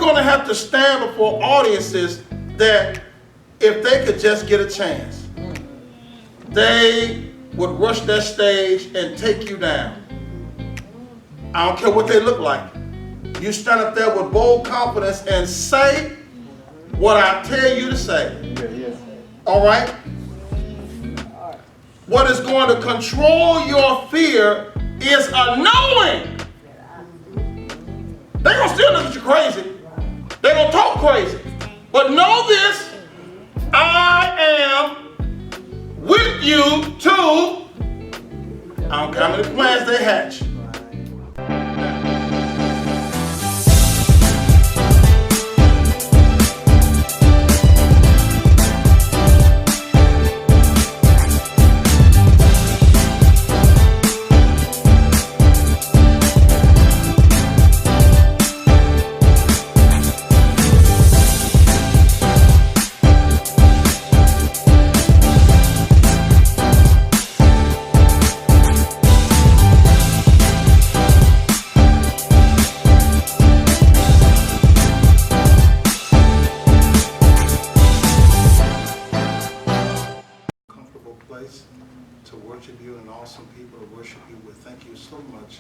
going to have to stand before audiences that if they could just get a chance, they would rush that stage and take you down. I don't care what they look like. You stand up there with bold confidence and say what I tell you to say. All right? What is going to control your fear is a knowing. They're going to still look at you crazy. They're going to talk crazy. But know this, I am with you too. I don't care how many plans they hatch. To worship you and awesome people to worship you with. Thank you so much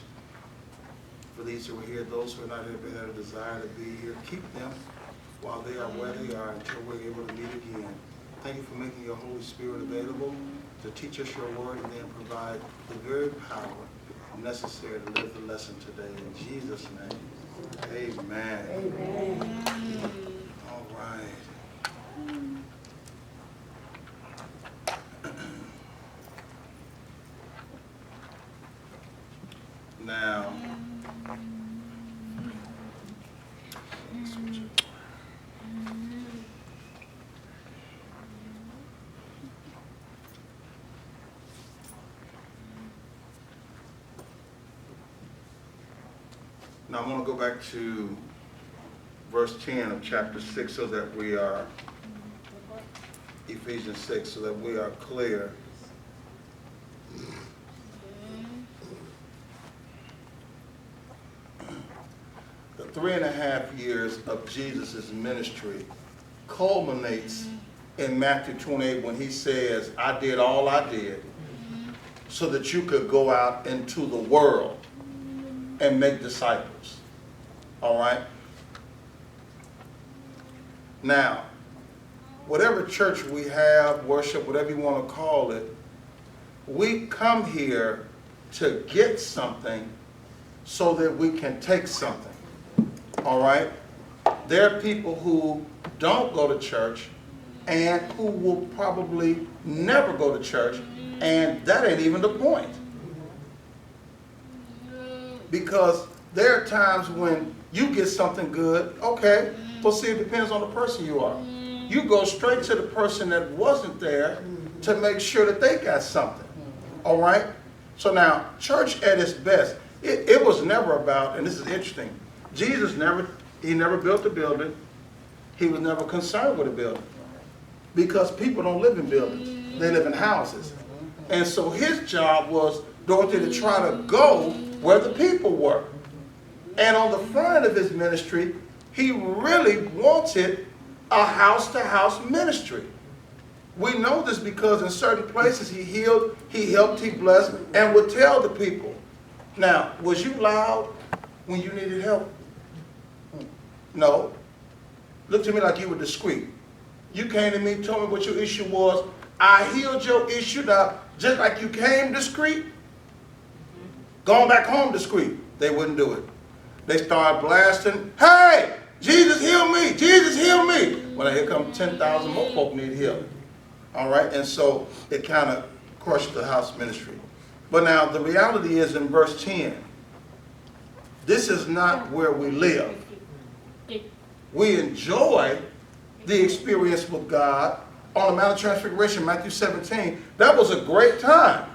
for these who are here, those who are not here but have a desire to be here. Keep them while they are where they are until we're able to meet again. Thank you for making your Holy Spirit available to teach us your word and then provide the very power necessary to live the lesson today. In Jesus' name, amen. Amen. All right. Now, I'm going to go back to verse 10 of chapter 6 so that we are, Ephesians 6, so that we are clear. The 3.5 years of Jesus' ministry culminates in Matthew 28 when he says, I did all I did so that you could go out into the world and make disciples. All right? Now, whatever church we have, worship, whatever you want to call it, we come here to get something so that we can take something. All right? There are people who don't go to church and who will probably never go to church, and that ain't even the point. Because there are times when you get something good, okay, well see, it depends on the person you are. You go straight to the person that wasn't there to make sure that they got something. All right? So now, church at its best, it was never about, and this is interesting, Jesus never built a building. He was never concerned with a building. Because people don't live in buildings. They live in houses. And so his job was, Dorothy, to try to go where the people were. And on the front of his ministry, he really wanted a house-to-house ministry. We know this because in certain places he healed, he helped, he blessed, and would tell the people. Now, was you loud when you needed help? No. Look to me like you were discreet. You came to me, told me what your issue was. I healed your issue. Now, just like you came discreet, going back home discreet, they wouldn't do it. They started blasting, hey, Jesus healed me, Jesus healed me. Well, here come 10,000 more folk need healing. All right, and so it kind of crushed the house ministry. But now the reality is in verse 10, this is not where we live. We enjoy the experience with God on the Mount of Transfiguration, Matthew 17. That was a great time.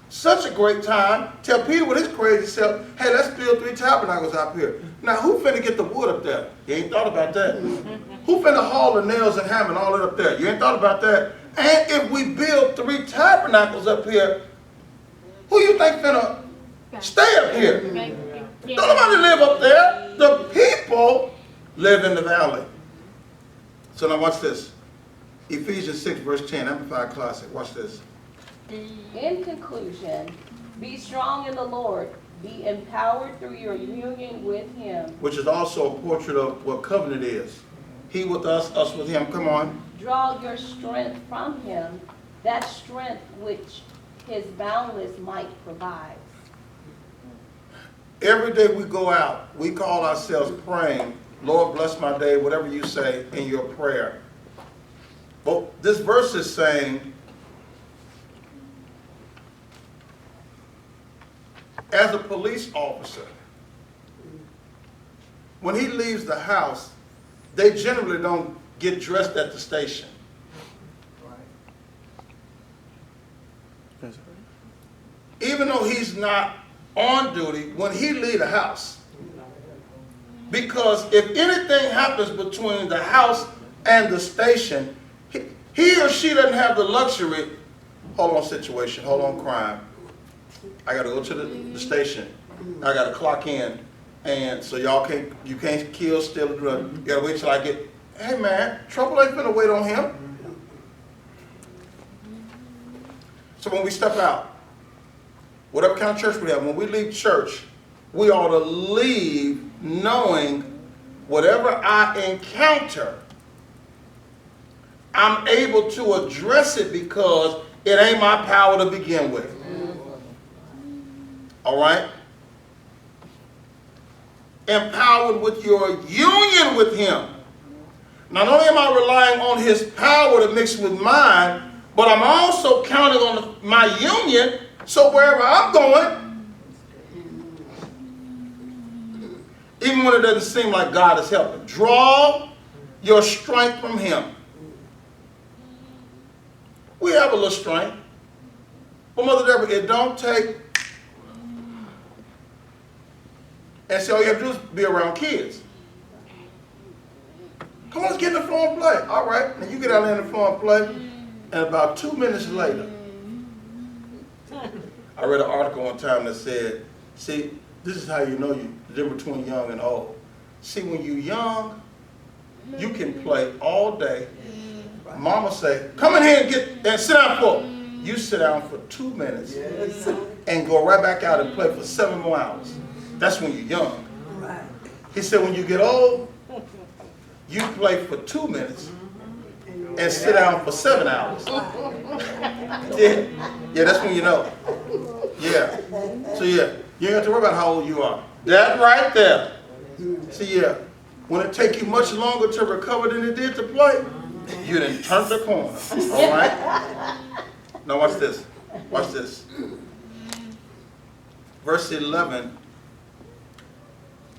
Such a great time. Tell Peter with his crazy self, hey, let's build 3 tabernacles out here. Now, who finna get the wood up there? You ain't thought about that. Who finna haul the nails and hammer and all that up there? You ain't thought about that. And if we build 3 tabernacles up here, who you think finna stay up here? Don't nobody live up there. The people live in the valley. So now watch this. Ephesians 6 verse 10, Amplified Classic. Watch this. In conclusion, be strong in the Lord. Be empowered through your union with Him. Which is also a portrait of what covenant is. He with us with Him. Come on. Draw your strength from Him, that strength which His boundless might provides. Every day we go out, we call ourselves praying, Lord bless my day, whatever you say in your prayer. But this verse is saying, as a police officer, when he leaves the house, they generally don't get dressed at the station. Even though he's not on duty, when he leaves the house, because if anything happens between the house and the station, he or she doesn't have the luxury, hold on situation, hold on crime, I got to go to the station, I got to clock in, and so you can't kill, steal, or drug, you got to wait till I get, hey man, trouble ain't gonna wait on him. So when we step out, whatever kind of church we have, when we leave church, we ought to leave knowing whatever I encounter, I'm able to address it because it ain't my power to begin with. All right? Empowered with your union with Him. Not only am I relying on His power to mix with mine, but I'm also counting on my union, so wherever I'm going, even when it doesn't seem like God is helping, draw your strength from Him. We have a little strength. But Mother Deborah, it don't take, and see, all you have to do is be around kids. Come on, let's get in the floor and play. All right, now you get out there in the floor and play, and about 2 minutes later, I read an article one time that said, see, this is how you know the difference between young and old. See, when you're young, you can play all day. Mama say, come in here and sit down for. You sit down for 2 minutes and go right back out and play for 7 more hours. That's when you're young. He said, when you get old, you play for 2 minutes and sit down for 7 hours. Yeah, that's when you know. Yeah. So yeah, you ain't have to worry about how old you are. That right there. See, yeah, when it take you much longer to recover than it did to play, you done turned the corner. All right? Now watch this. Watch this. Verse 11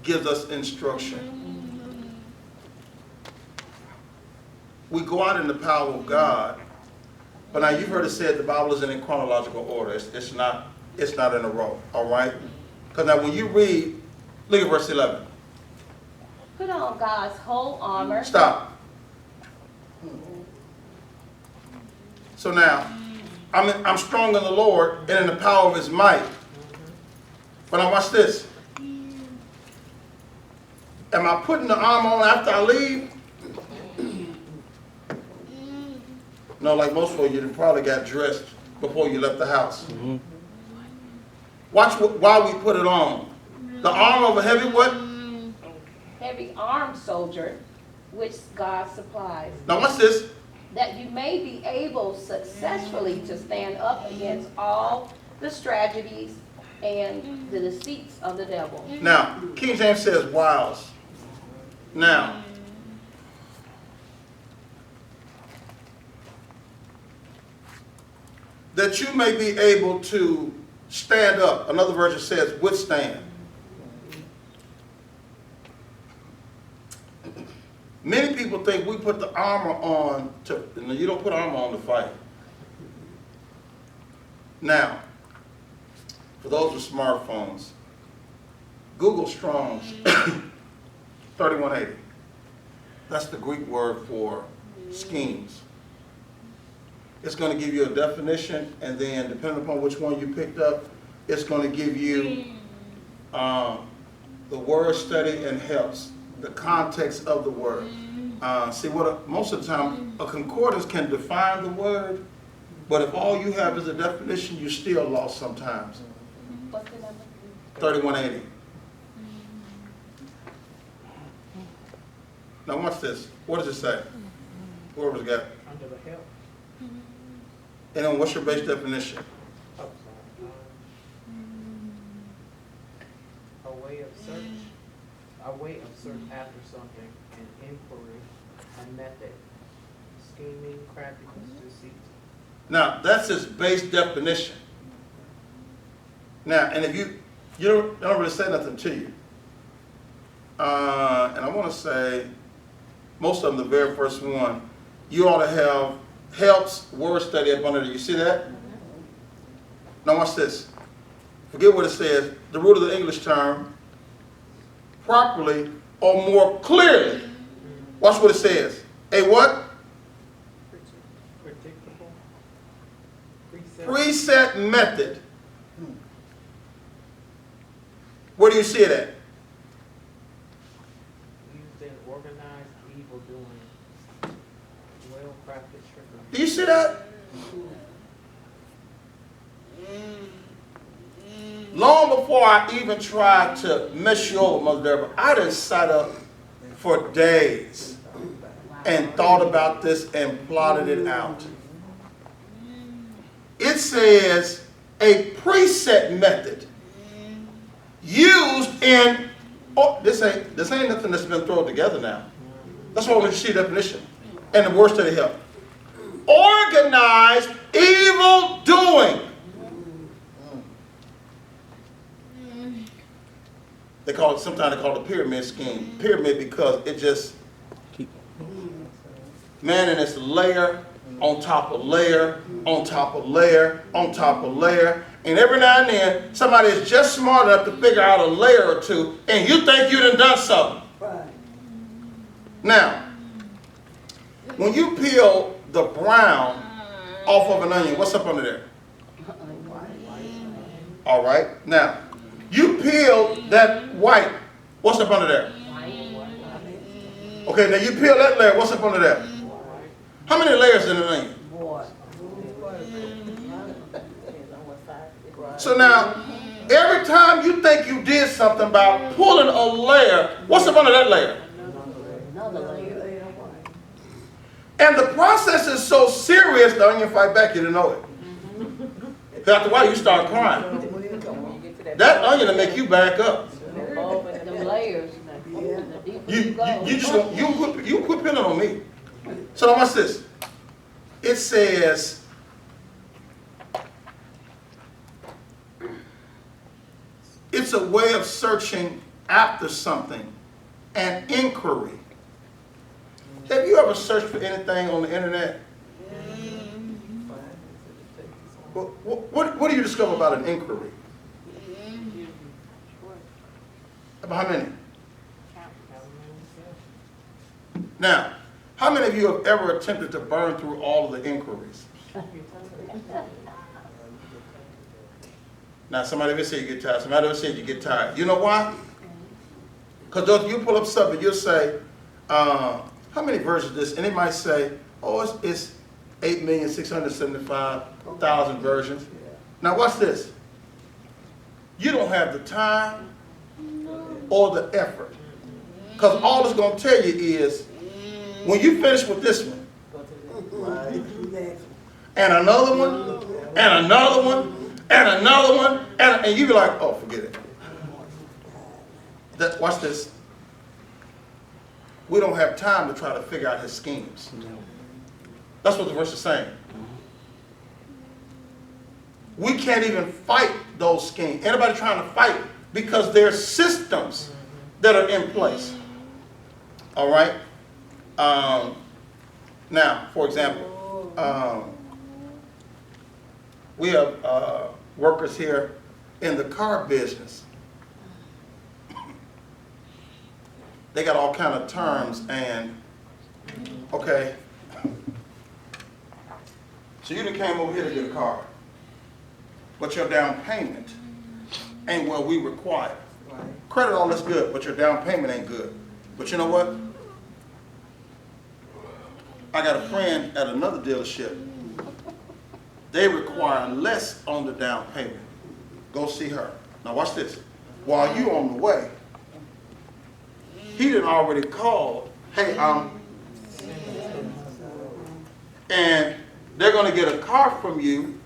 gives us instruction. We go out in the power of God, but now you've heard it said the Bible isn't in chronological order. It's not in a row. All right? Because now when you read, look at verse 11. Put on God's whole armor. Stop. So now, I'm strong in the Lord and in the power of His might. But now watch this. Am I putting the armor on after I leave? No, like most of you probably got dressed before you left the house. Watch why we put it on. The armor of a heavy what? Heavy armed soldier, which God supplies. Now watch this. That you may be able successfully to stand up against all the strategies and the deceits of the devil. Now, King James says wiles. Now, that you may be able to stand up. Another version says withstand. Many people think we put the armor on to, you don't put armor on to fight. Now, for those with smartphones, Google Strong's 3180. That's the Greek word for schemes. It's going to give you a definition, and then depending upon which one you picked up, it's going to give you the word study and helps. the context of the word. See, most of the time, a concordance can define the word, but if all you have is a definition, you're still lost sometimes. What's the number? 3180. Now watch this. What does it say? Whoever's got. Under the help. And then what's your base definition? Oh, sorry. A way of search. A way of search after something. An inquiry. A method. Scheming, craftiness, deceit. Now that's his base definition. Now, and if you don't really say nothing to you, and I want to say most of them, the very first one, you ought to have helps word study up under there. You see that? Now watch this. Forget what it says. The root of the English term, properly or more clearly. Watch what it says. A what? Predictable. Preset method. Where do you see it at? Used in organized evil doing. Well-crafted trickery. Do you see that? Long before I even tried to mess you over, Mother Deborah, I done sat up for days and thought about this and plotted it out. It says a preset method used in, this ain't nothing that's been thrown together now. That's why we see the definition and the word study help. Organized evil doing. Sometimes they call it a pyramid scheme. Pyramid because it just, man, and it's layer on top of layer, on top of layer, on top of layer. And every now and then, somebody is just smart enough to figure out a layer or two, and you think you done something. Right. Now, when you peel the brown off of an onion, what's up under there? All right. Now, you peel that white, what's up under there? Okay, now you peel that layer, what's up under there? How many layers in an onion? So now, every time you think you did something by pulling a layer, what's up under that layer? Another layer. And the process is so serious, the onion fight back, you didn't know it. After a while, you start crying. That onion will make you back up. The layers. The deeper you go. You quit peeling on me. So now watch this. It says, it's a way of searching after something, an inquiry. Have you ever searched for anything on the internet? What do you discover about an inquiry? About how many? Now, how many of you have ever attempted to burn through all of the inquiries? Now, somebody will say you get tired. Somebody will say you get tired. You know why? Because you pull up something, you'll say, how many versions of this? And it might say, oh, it's 8,675,000 versions. Now, watch this. You don't have the time or the effort. Because all it's going to tell you is, when you finish with this one, and another one, and another one, and another one, and you be like, oh, forget it. Watch this. We don't have time to try to figure out his schemes. That's what the verse is saying. We can't even fight those schemes. Anybody trying to fight because there are systems that are in place. All right? Now, for example, we have workers here in the car business. They got all kind of terms and, okay. So you done came over here to get a car, but your down payment ain't what we require. Credit all is good, but your down payment ain't good. But you know what? I got a friend at another dealership. They require less on the down payment. Go see her. Now watch this. While you on the way, he done already called, hey, and they're going to get a car from you.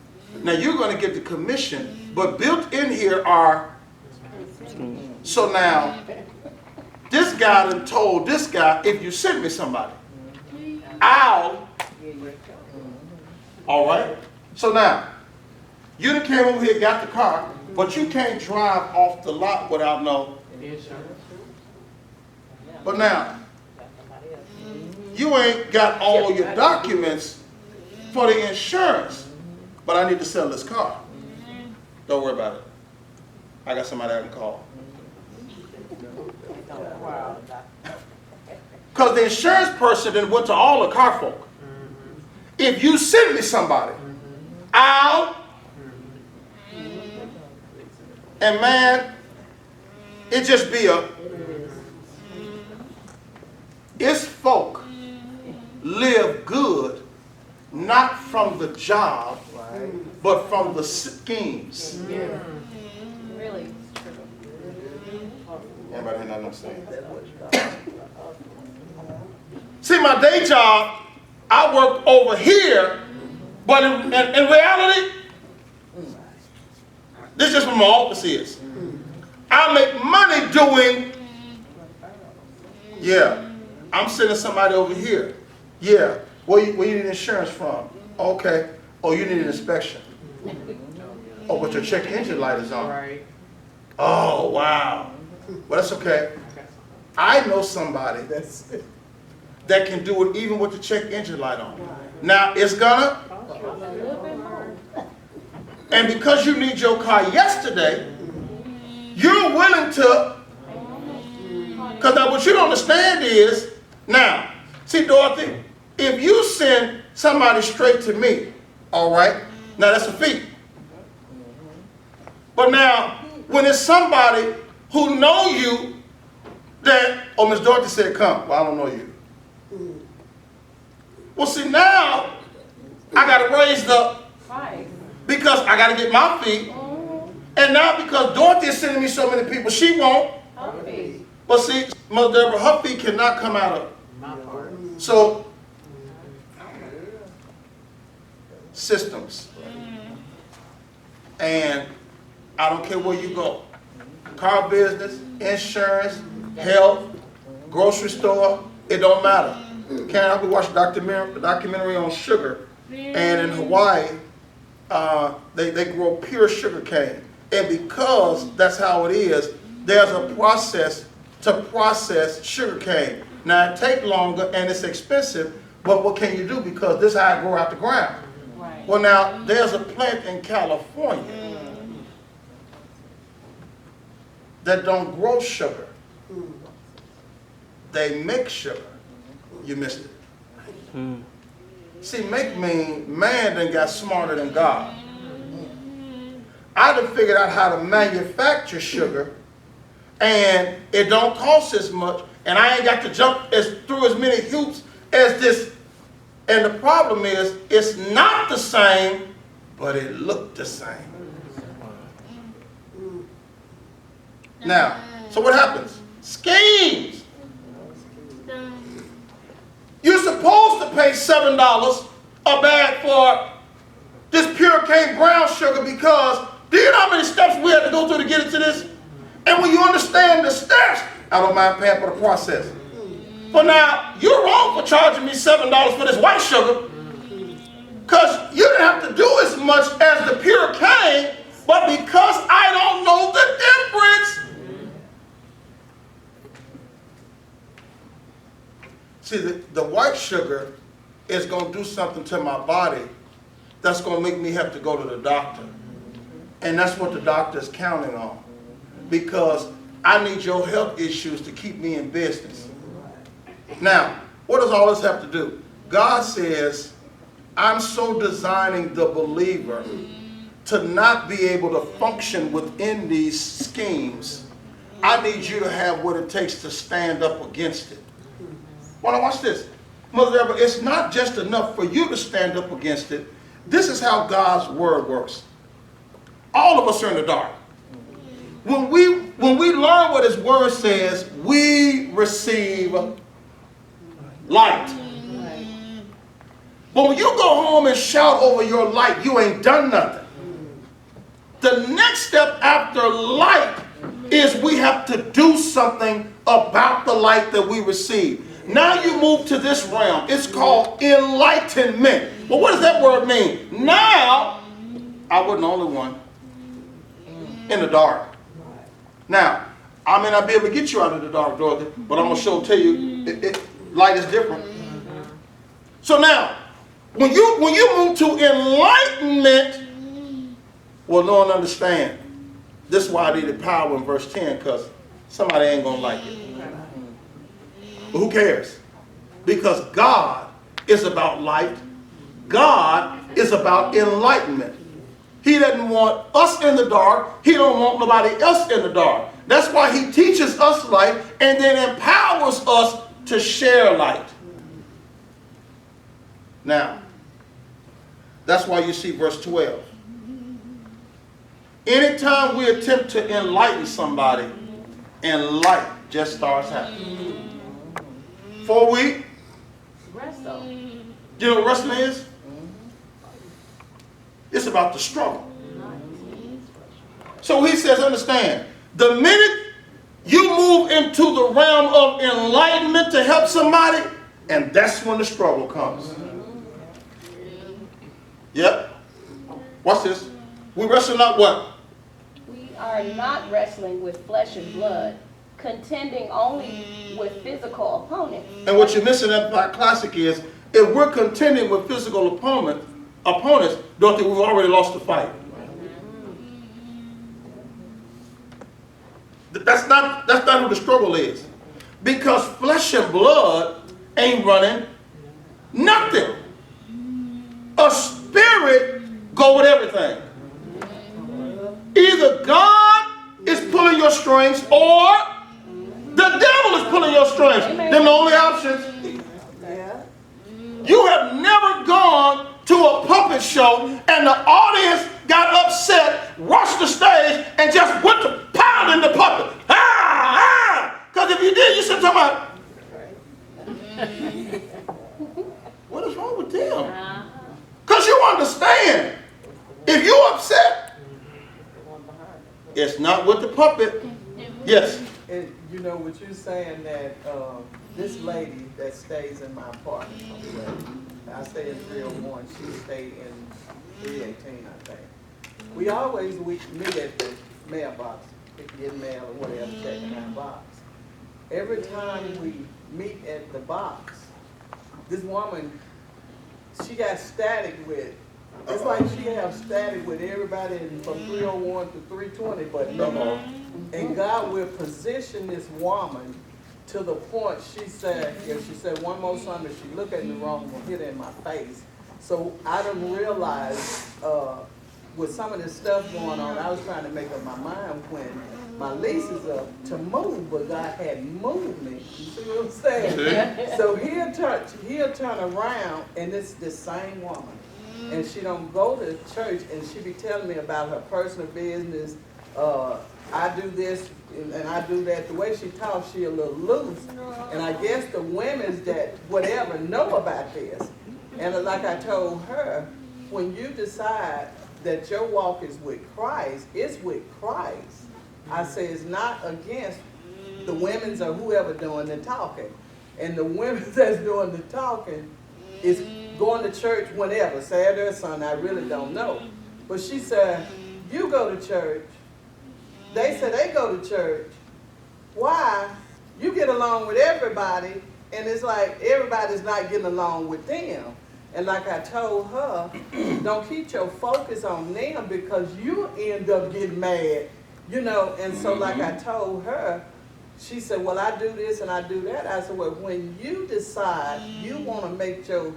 Now you're going to get the commission, but built in here are, so now, this guy done told this guy, if you send me somebody, I'll, all right? So now, you done came over here, got the car, but you can't drive off the lot without no Insurance. But now, you ain't got all your documents for the insurance, but I need to sell this car. Don't worry about it. I got somebody I can call. Because the insurance person then went to all the car folk. If you send me somebody, I'll, and man, it just be a, it's folk live good, not from the job, but from the schemes. Really, it's true. Anybody hear nothing I'm saying? See, my day job, I work over here, but in reality, this is just what my office is. I make money doing, yeah, I'm sending somebody over here. Yeah, where you need insurance from? Okay. Oh, you need an inspection. Oh, but your check engine light is on. Right. Oh, wow. Well, that's okay. I know somebody that can do it even with the check engine light on. Now, it's gonna, and because you need your car yesterday, you're willing to, because now what you don't understand is, now, see Dorothy, if you send somebody straight to me, all right, now that's a fee. But now, when it's somebody who know you, that, oh, Miss Dorothy said come, well, I don't know you. Well, see, now, I got to raise the, because I got to get my fee. And now because Dorothy is sending me so many people, she won't. But see, Mother Deborah, her fee cannot come out of My part. so, systems. And I don't care where you go. Car business, insurance, health, grocery store, it don't matter. Karen, I watched a documentary on sugar. And in Hawaii, they grow pure sugar cane. And because that's how it is, there's a process to process sugar cane. Now it takes longer and it's expensive, but what can you do? Because this is how it grows out the ground. Right. Well, now there's a plant in California that don't grow sugar. They make sugar. You missed it. See, make mean man done got smarter than God. I done figured out how to manufacture sugar, and it don't cost as much, and I ain't got to jump through as many hoops as this. And the problem is, it's not the same, but it looked the same. Now, so what happens? Schemes. You're supposed to pay $7 a bag for this pure cane brown sugar because do you know how many steps we had to go through to get into this? And when you understand the steps, I don't mind paying for the process. But now, you're wrong for charging me $7 for this white sugar because you didn't have to do as much as the pure cane, but because I don't know the difference. See, the white sugar is going to do something to my body that's going to make me have to go to the doctor. And that's what the doctor is counting on. Because I need your health issues to keep me in business. Now, what does all this have to do? God says, I'm so designing the believer to not be able to function within these schemes I need you to have what it takes to stand up against it. Well, now watch this. Mother Deborah, it's not just enough for you to stand up against it. This is how God's word works. All of us are in the dark. When we learn what his word says, we receive light. But when you go home and shout over your light, you ain't done nothing. The next step after light is we have to do something about the light that we receive. Now you move to this realm. It's called enlightenment. Well, what does that word mean? Now, I wasn't the only one in the dark. Now, I may not be able to get you out of the dark, Dorothy, but I'm going to tell you, light is different. So now, when you move to enlightenment, well, no one understand. This is why I needed power in verse 10, because somebody ain't going to like it. But who cares? Because God is about light. God is about enlightenment. He doesn't want us in the dark. He don't want nobody else in the dark. That's why he teaches us light and then empowers us to share light. Now, that's why you see verse 12. Anytime we attempt to enlighten somebody, and light just starts happening. For we, Wrestle. you know what wrestling is? It's about the struggle. So he says, understand, the minute you move into the realm of enlightenment to help somebody, and that's when the struggle comes. Yep. Watch this. We wrestle not what? We are not wrestling with flesh and blood, contending only with physical opponents. And what you're missing in that classic is, if we're contending with physical opponents, don't think we've already lost the fight. That's not who the struggle is. Because flesh and blood ain't running nothing. A spirit go with everything. Either God is pulling your strings or the devil is pulling your strings. They're the only options. You have never gone to a puppet show and the audience got upset, rushed the stage, and just went to pounding the puppet. Because if you did, you should talk about, what is wrong with them? Because you understand, if you're upset, it's not with the puppet. Yes. And you know what you're saying, that this lady that stays in my apartment, I stay in 301, she stayed in 318, I think. We always meet at the mailbox, get mail or whatever, checking our box. Every time we meet at the box, this woman, she got static with, it's like she have static with everybody from 301 to 320, but no. And God will position this woman to the point, she said, if she said one more Sunday, she look at me wrong, will hit her in my face. So I didn't realize, with some of this stuff going on, I was trying to make up my mind when my lease is up to move, but God hadn't moved me. You see what I'm saying? So he'll turn around, and it's the same woman. And she don't go to church, and she be telling me about her personal business. I do this and I do that. The way she talks, she a little loose. And I guess the women that whatever know about this. And like I told her, when you decide that your walk is with Christ, it's with Christ. I say it's not against the women's or whoever doing the talking. And the women that's doing the talking is going to church whenever, Saturday or Sunday, I really don't know. But she said, you go to church. They said they go to church. Why? You get along with everybody, and it's like everybody's not getting along with them. And like I told her, don't keep your focus on them because you end up getting mad, you know. And so like I told her, she said, well, I do this and I do that. I said, well, when you decide you want to make your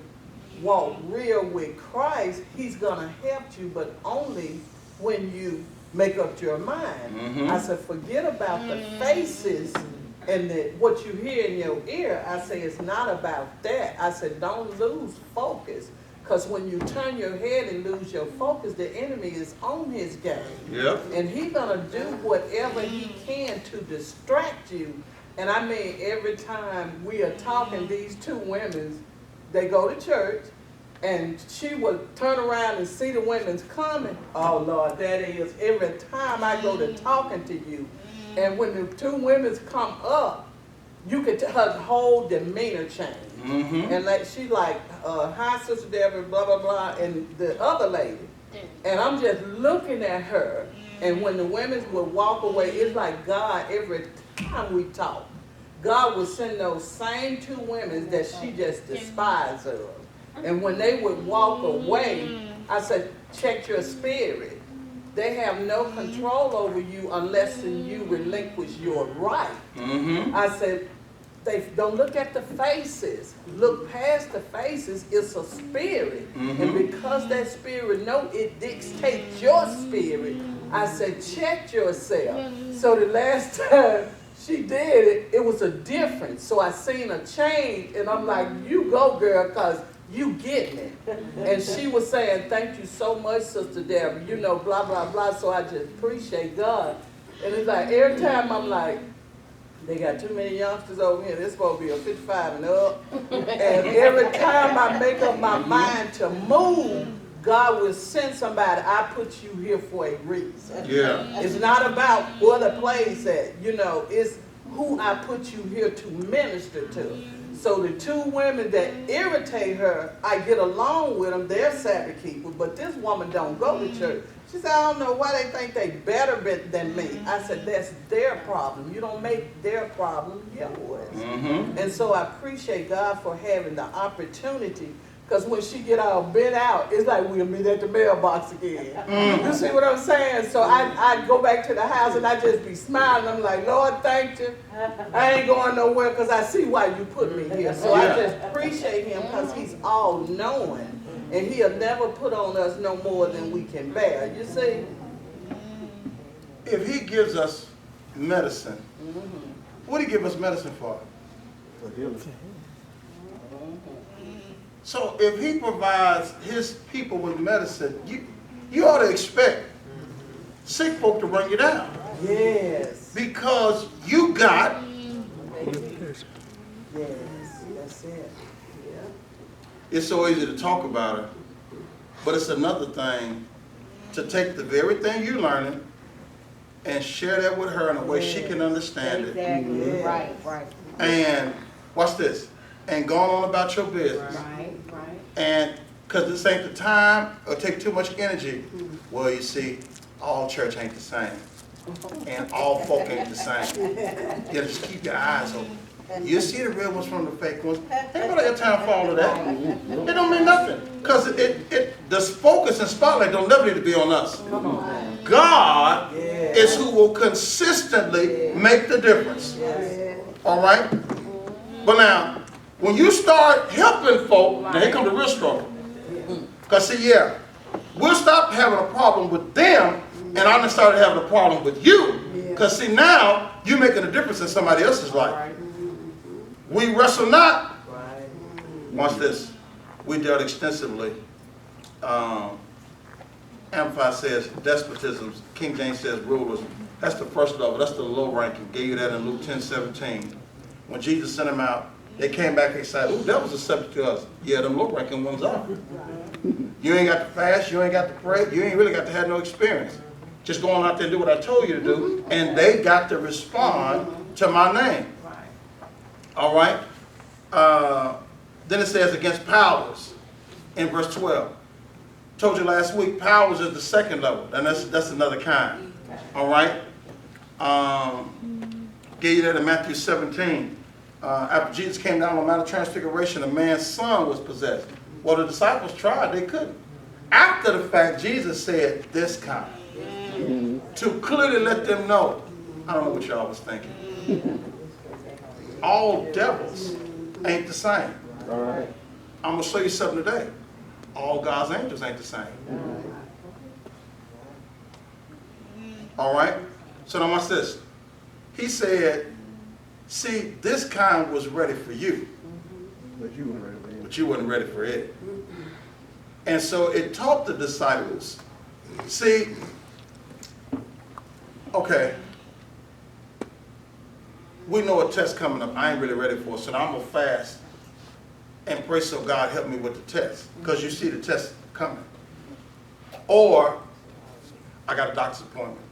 walk real with Christ, he's going to help you, but only when you make up your mind. I said, forget about the faces and what you hear in your ear. I say, it's not about that. I said, don't lose focus. Because when you turn your head and lose your focus, the enemy is on his game. Yep. And he's going to do whatever he can to distract you. And I mean, every time we are talking, these two women, they go to church, and she would turn around and see the women's coming. Oh, Lord, that is every time I go to talking to you. And when the two women's come up, you could tell her whole demeanor change. And like she like, hi, Sister Deborah, blah, blah, blah, and the other lady. And I'm just looking at her. And when the women would walk away, it's like God, every time we talk, God would send those same two women that she just despised of. And when they would walk away, I said, check your spirit. They have no control over you unless you relinquish your right. I said, they don't look at the faces. Look past the faces. It's a spirit. And because that spirit it dictates your spirit, I said, check yourself. So the last time she did it, it was a difference. So I seen a change, and I'm like, you go, girl, because you getting it. And she was saying, thank you so much, Sister Deborah, you know, blah, blah, blah. So I just appreciate God. And it's like, every time I'm like, they got too many youngsters over here. This supposed to be a 55 and up. And every time I make up my mind to move, God will send somebody. I put you here for a reason. Yeah. It's not about what a place at. You know, it's who I put you here to minister to. So the two women that irritate her, I get along with them. They're Sabbath keepers, but this woman don't go to church. She said, I don't know why they think they better than me. I said, that's their problem. You don't make their problem yours. And so I appreciate God for having the opportunity, because when she get all bent out, it's like we'll meet at the mailbox again. You see what I'm saying? So I go back to the house and I just be smiling. I'm like, Lord, thank you. I ain't going nowhere because I see why you put me here. So I just appreciate him because he's all knowing. And he'll never put on us no more than we can bear. You see? If he gives us medicine, what do he give us medicine for? For healing. So if he provides his people with medicine, you ought to expect sick folk to bring you down. Yes. Because you got. Yes, that's it. Yeah. It's so easy to talk about it, but it's another thing to take the very thing you're learning and share that with her in a way she can understand it. Exactly. Right, right. And watch this. And go on about your business. Right, right. And because this ain't the time, it'll take too much energy. Well, you see, all church ain't the same. And all folk ain't the same. You gotta just keep your eyes open. You see the real ones from the fake ones. Ain't nobody got time for all of that. It don't mean nothing. Because the focus and spotlight don't never need to be on us. God is who will consistently make the difference. All right? But now, when you start helping folk, now here comes the real struggle. Because see, we'll stop having a problem with them, and I done started having a problem with you. Because see, now, you're making a difference in somebody else's life. We wrestle not. Watch this. We dealt extensively. Amplify says despotisms. King James says rulers. That's the first level. That's the low ranking. Gave you that in Luke 10:17. When Jesus sent them out, they came back and said, ooh, that was a subject to us. Yeah, them low ranking ones are. You ain't got to fast. You ain't got to pray. You ain't really got to have no experience. Just go on out there and do what I told you to do. And they got to respond to my name. All right? Then it says against powers in verse 12. Told you last week, powers is the second level. And that's another kind. All right? Gave you that in Matthew 17. After Jesus came down on the Mount of Transfiguration, a man's son was possessed. Well, the disciples tried. They couldn't. After the fact, Jesus said this kind. To clearly let them know. I don't know what y'all was thinking. All devils ain't the same. All right. I'm going to show you something today. All God's angels ain't the same. All right? So now watch this. He said, see, this kind was ready for you, But you weren't ready for it. but you weren't ready for it. And so it taught the disciples, see, okay, we know a test coming up. I ain't really ready for it, so now I'm going to fast and pray so God help me with the test, because you see the test coming. Or I got a doctor's appointment.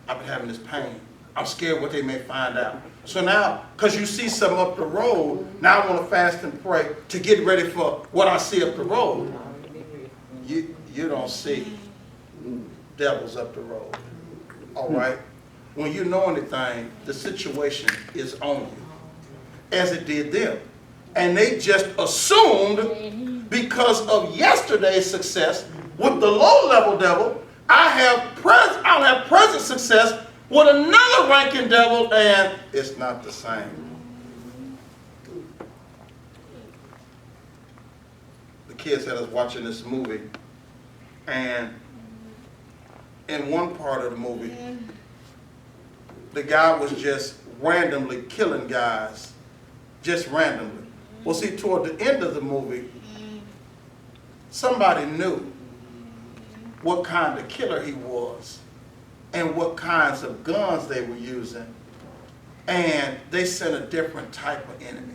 I've been having this pain. I'm scared what they may find out. So now, because you see something up the road, now I want to fast and pray to get ready for what I see up the road. You don't see devils up the road. All right? When you know anything, the situation is on you, as it did them. And they just assumed because of yesterday's success with the low-level devil, I'll have present success with another ranking devil, and it's not the same. The kids had us watching this movie, and in one part of the movie, the guy was just randomly killing guys, just randomly. Well, see, toward the end of the movie, somebody knew what kind of killer he was and what kinds of guns they were using, and they sent a different type of enemy.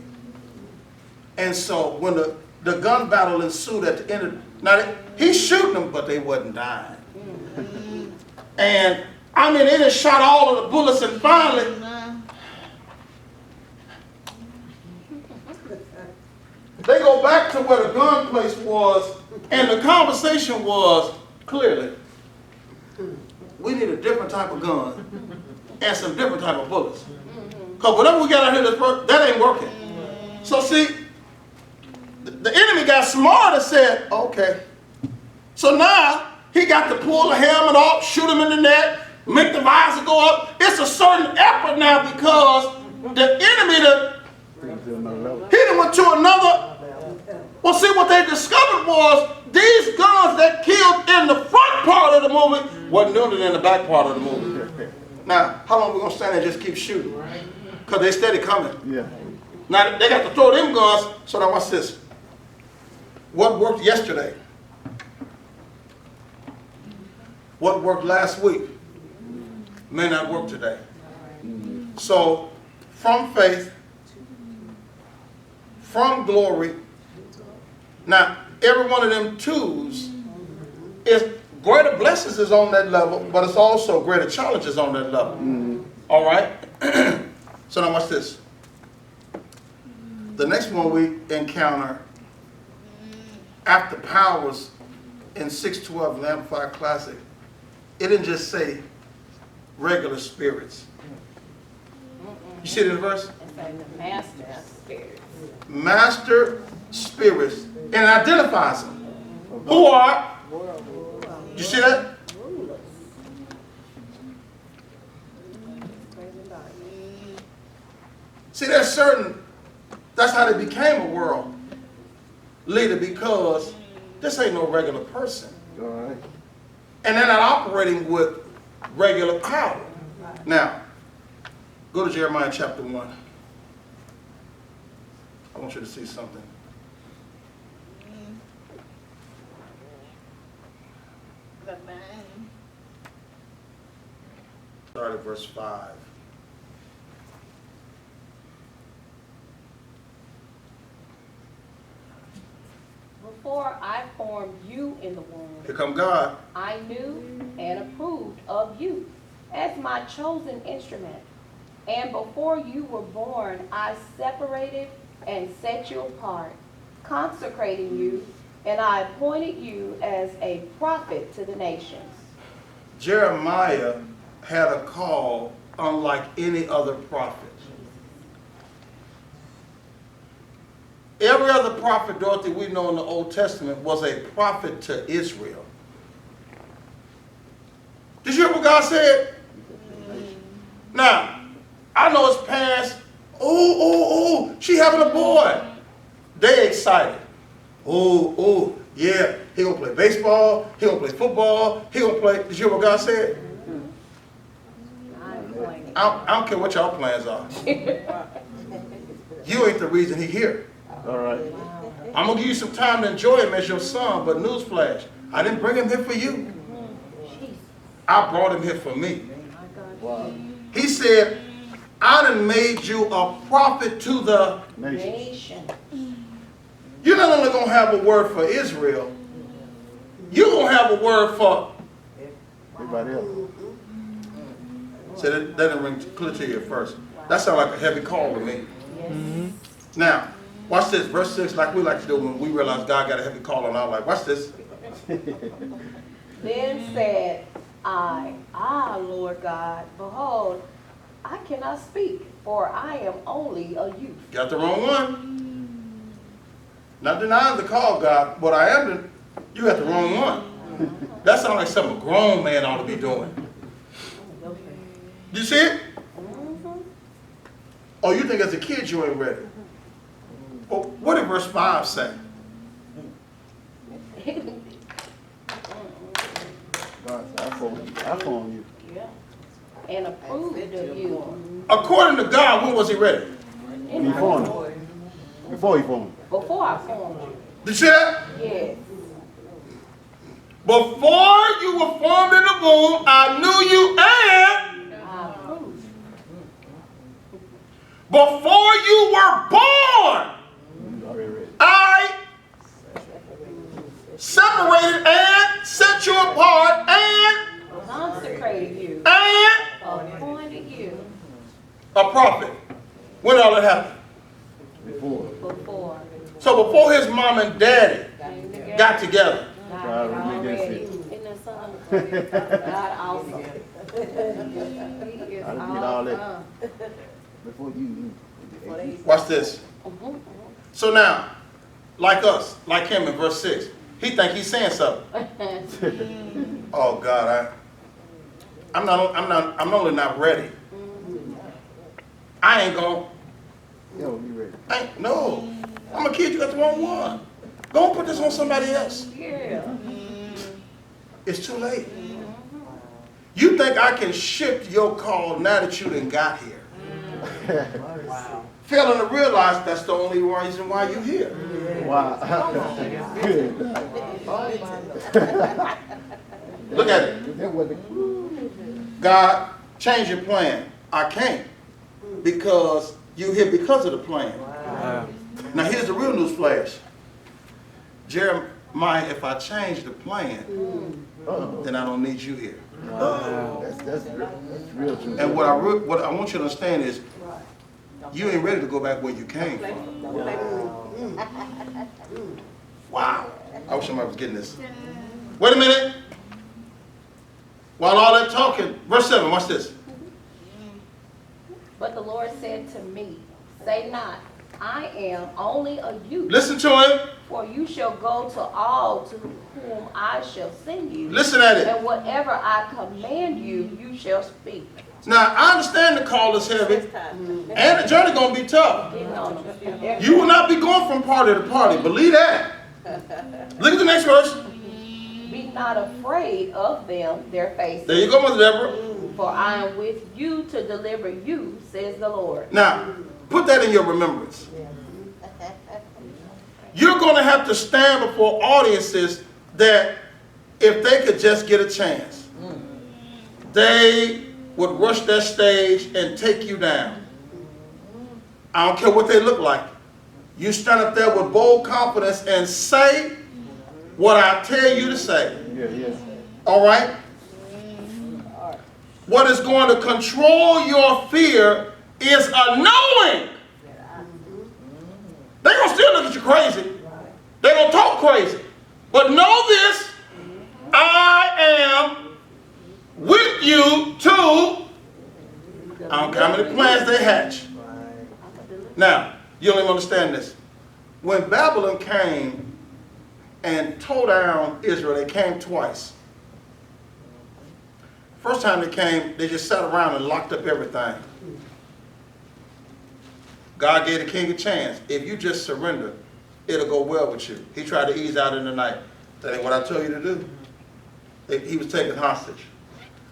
And so when the gun battle ensued at the end of, now he's shooting them, but they wasn't dying. And I mean, they just shot all of the bullets, and finally, they go back to where the gun place was, and the conversation was clearly, we need a different type of gun and some different type of bullets. Because whatever we got out here, that ain't working. So see, the enemy got smart and said, okay. So now, he got to pull the helmet off, shoot him in the neck, make the visor go up. It's a certain effort now because the enemy, he done went to another. Well, see, what they discovered was these guns that killed in the front part of the movie wasn't doing it in the back part of the movie. Now, how long are we going to stand there and just keep shooting? Because they steady coming. Yeah. Now, they got to throw them guns. So now watch this. What worked yesterday? What worked last week may not work today. So, from faith, from glory. Now, every one of them twos is greater blessings is on that level, but it's also greater challenges on that level. All right? So now watch this. The next one we encounter after powers in 612 Amplified Classic, it didn't just say regular spirits. You see it in the verse? It's like the master spirit. Master spirits. And it identifies them. Who are? You see that? See, there's certain, that's how they became a world leader, because this ain't no regular person. All right. And they're not operating with regular power. Now, go to Jeremiah chapter 1. I want you to see something. Start at verse 5. Before I formed you in the womb, Here come God. I knew and approved of you as my chosen instrument. And before you were born, I separated and set you apart, consecrating you, and I appointed you as a prophet to the nations. Jeremiah had a call unlike any other prophet. Every other prophet, Dorothy, we know in the Old Testament was a prophet to Israel. Did you hear what God said? Now, I know his parents, she having a boy. They excited. Yeah, he gonna play baseball, he gonna play football, he gonna play, did you hear what God said? I don't care what y'all plans are. You ain't the reason he here. All right. I'm gonna give you some time to enjoy him as your son, but newsflash, I didn't bring him here for you. I brought him here for me. Wow. He said, I done made you a prophet to the Nation. You're not only gonna have a word for Israel, you're gonna have a word for Everybody else. So that didn't ring clear to you at first. That sounds like a heavy call to me. Now, watch this, verse 6, like we like to do when we realize God got a heavy call on our life. Watch this. Then said I, Lord God, behold, I cannot speak, for I am only a youth. Got the wrong one. Not denying the call, God, but I am. You got the wrong one. That sounds like something a grown man ought to be doing. You see it? Oh, you think as a kid you ain't ready? Well, what did verse 5 say? God said, I formed you. Yeah. And approved of you. According to God, when was he ready? He formed you. Before he formed you. Before I formed you. Did you see that? Yes. Before you were formed in the womb, I knew you, and I approved. before you were born, You already ready. I separated and set you apart and Consecrated you. Appointed you. a prophet. When all that happened? Before. Before. So before his mom and daddy got together, God already did Already. it. Isn't that something? God awesome. He is I done did all that. awesome. Before you. watch this. So now, like us, like him in verse 6, he think he's saying something. Oh God, I'm only not ready. I ain't gonna. Yo, you ready? No, I'm a kid. You got the wrong one. Go and put this on somebody else. Yeah. It's too late. You think I can shift your call now that you done got here? Wow. Failing to realize that's the only reason why you're here. Wow. Good. Look at it. That wasn't. God, change your plan. I can't. Because you're here because of the plan. Now here's the real news flash. Jeremiah, if I change the plan, then I don't need you here. That's real true. And what I want you to understand is, you ain't ready to go back where you came from. Wow. I wish somebody was getting this. Wait a minute. While all that talking, verse 7, watch this. But the Lord said to me, say not, I am only a youth. Listen to him. For you shall go to all to whom I shall send you. Listen at it. And whatever I command you, you shall speak. Now, I understand the call is heavy, and the journey going to be tough. Getting on them. You will not be going from party to party. Believe that. Look at the next verse. Be not afraid of them, their faces. There you go, Mother Deborah. For I am with you to deliver you, says the Lord. Now, put that in your remembrance. You're going to have to stand before audiences that, if they could just get a chance, they would rush that stage and take you down. I don't care what they look like. You stand up there with bold confidence and say what I tell you to say. Yeah. All right? What is going to control your fear is a knowing. They're going to still look at you crazy. They're going to talk crazy. But know this, I am with you to, I don't care how many plans they hatch. Now, you don't even understand this. When Babylon came and tore down Israel, they came twice. First time they came, they just sat around and locked up everything. God gave the king a chance. If you just surrender, it'll go well with you. He tried to ease out in the night. That ain't what I told you to do. He was taken hostage.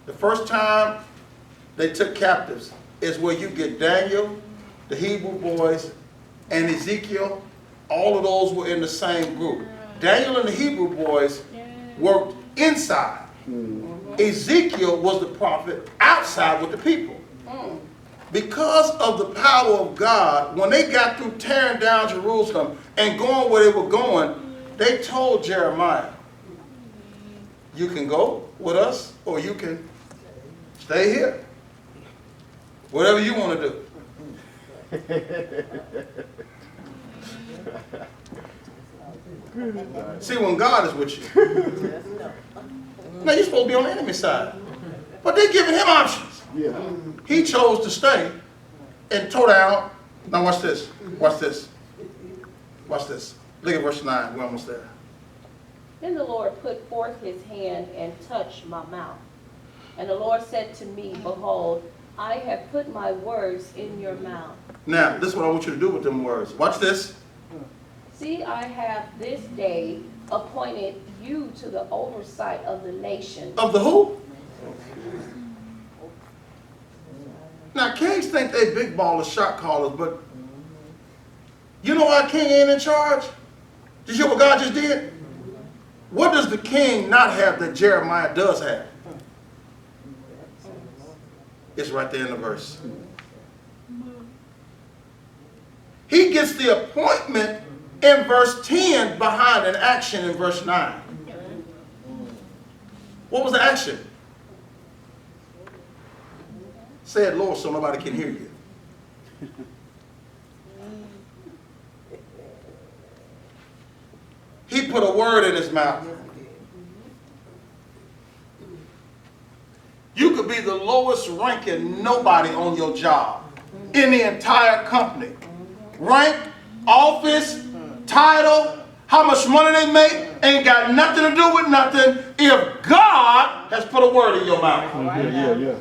The first time they took captives is where you get Daniel, the Hebrew boys, and Ezekiel. All of those were in the same group. Daniel and the Hebrew boys worked inside. Ezekiel was the prophet outside with the people. Because of the power of God, when they got through tearing down Jerusalem and going where they were going, they told Jeremiah, you can go with us or you can stay here. Whatever you want to do. See, when God is with you, now you're supposed to be on the enemy side. But they're giving him options. Yeah. He chose to stay and tore down. Now watch this. Watch this. Watch this. Look at verse 9. We're almost there. Then the Lord put forth his hand and touched my mouth. And the Lord said to me, behold, I have put my words in your mouth. Now, this is what I want you to do with them words. Watch this. See, I have this day appointed you to the oversight of the nations. Of the who? Now, kings think they big ballers, shot callers, but you know why a king ain't in charge? Did you hear what God just did? What does the king not have that Jeremiah does have? It's right there in the verse. He gets the appointment in verse 10 behind an action in verse 9. What was the action? Say it low so nobody can hear you. He put a word in his mouth. You could be the lowest ranking nobody on your job in the entire company. Rank, office, title, how much money they make, ain't got nothing to do with nothing if God has put a word in your mouth. Yeah.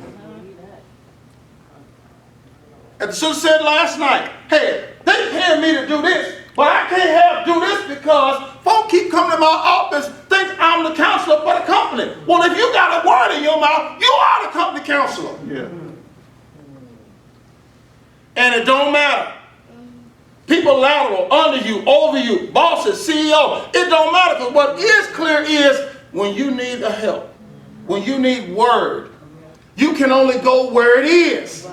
And the sister said last night, hey, they paying me to do this, but I can't do this because folk keep coming to my office, think I'm the counselor for the company. Well, if you got a word in your mouth, you are the company counselor. Yeah. And it don't matter. People lateral, under you, over you, bosses, CEO, it don't matter, because what is clear is when you need a help, when you need word, you can only go where it is.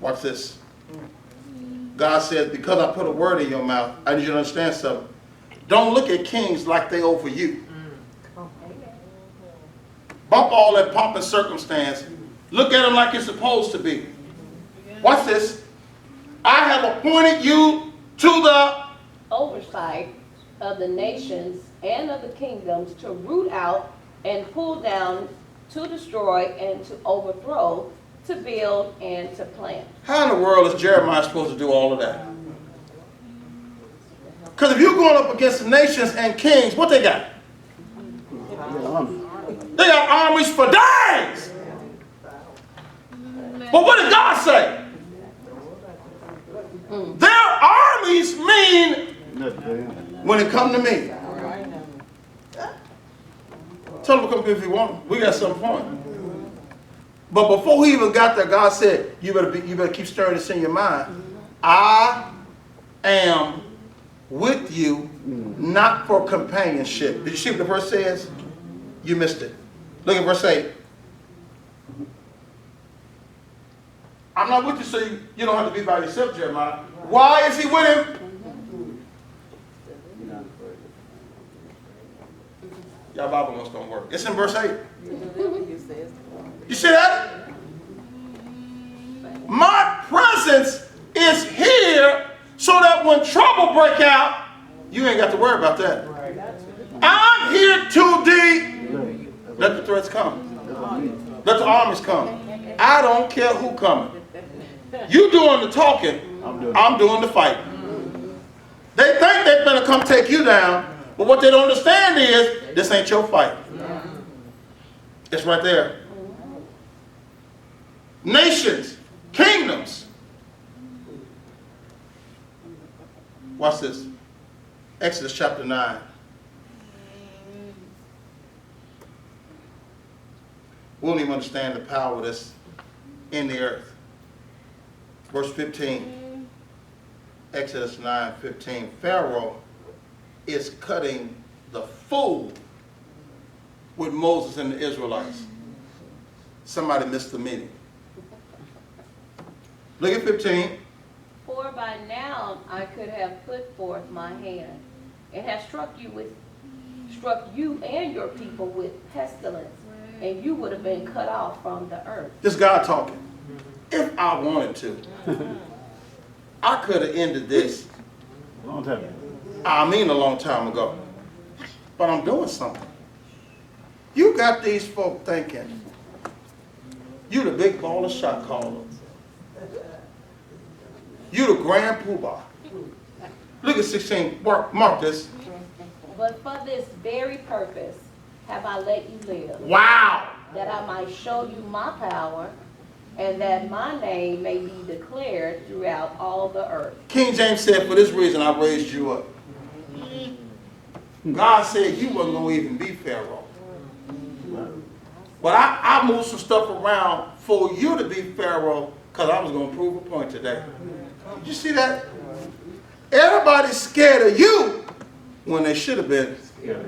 Watch this. God says, because I put a word in your mouth, I need you to understand something. Don't look at kings like they over you. Bump all that pomp and circumstance. Look at them like it's supposed to be. Watch this. I have appointed you to the Oversight of the nations and of the kingdoms, to root out and pull down, to destroy and to overthrow, to build and to plant. How in the world is Jeremiah supposed to do all of that? Because if you're going up against the nations and kings, what they got? They got armies for days. But what did God say? Their armies mean when it come to me. Tell them to come here if you want. We got something for him. But before he even got there, God said, you better keep stirring this in your mind. I am with you, not for companionship. Did you see what the verse says? You missed it. Look at verse 8. I'm not with you, so you don't have to be by yourself, Jeremiah. Why is he with him? Y'all Bible notes don't work. It's in verse 8. You see that? My presence is here so that when trouble break out, you ain't got to worry about that. I'm here to let the threats come. Let the armies come. I don't care who coming. You doing the talking, I'm doing the fighting. They think they're going to come take you down, but what they don't understand is this ain't your fight. It's right there. Nations, kingdoms. Watch this. Exodus chapter 9. We don't even understand the power of this in the earth. Verse 15, Exodus 9:15. Pharaoh is cutting the fool with Moses and the Israelites. Somebody missed the meaning. Look at 15. For by now I could have put forth my hand, and have struck you and your people with pestilence, and you would have been cut off from the earth. This God talking. If I wanted to, I could have ended this, Long time. I mean a long time ago. But I'm doing something. You got these folk thinking you the big baller shot caller. You the grand poobah. Look at 16. Mark this. But for this very purpose have I let you live, Wow. that I might show you my power, and that my name may be declared throughout all the earth. King James said, for this reason I raised you up. God said you wasn't going to even be Pharaoh. But I moved some stuff around for you to be Pharaoh because I was going to prove a point today. Did you see that? Everybody's scared of you when they should have been. Yeah.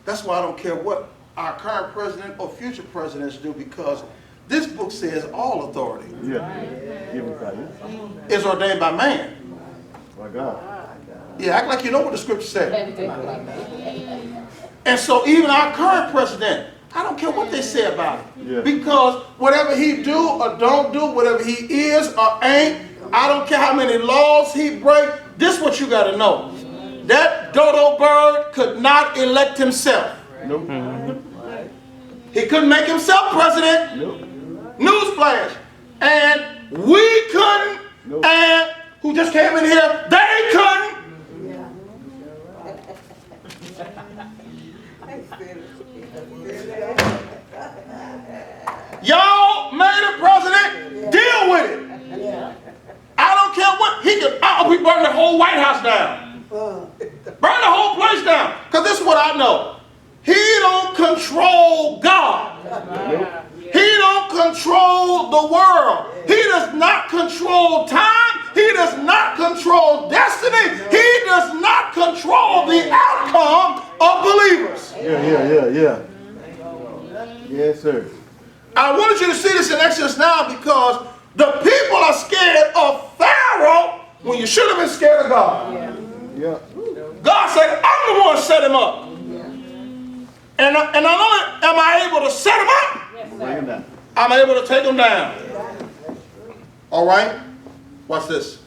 That's why I don't care what our current president or future presidents do, because this book says all authority Yeah. Give me 5 years. is ordained by man. My God. Yeah, act like you know what the scripture said. And so even our current president, I don't care what they say about it. Yeah. Because whatever he do or don't do, whatever he is or ain't, I don't care how many laws he break, this is what you got to know. That dodo bird could not elect himself. Nope. He couldn't make himself president. Nope. Newsflash. And we couldn't. Nope. And who just came in here, they couldn't. Y'all made a president, deal with it. I don't care what he could. We burn the whole White House down. Burn the whole place down. Because this is what I know. He don't control God. He don't control the world. He does not control time. He does not control destiny. He does not control the outcome of believers. Yeah. Yes, sir. I wanted you to see this in Exodus now because the people are scared of Pharaoh when you should have been scared of God. Yeah. God said, I'm the one who set him up. And not only am I able to set him up, Bring him down. I'm able to take him down. All right? Watch this.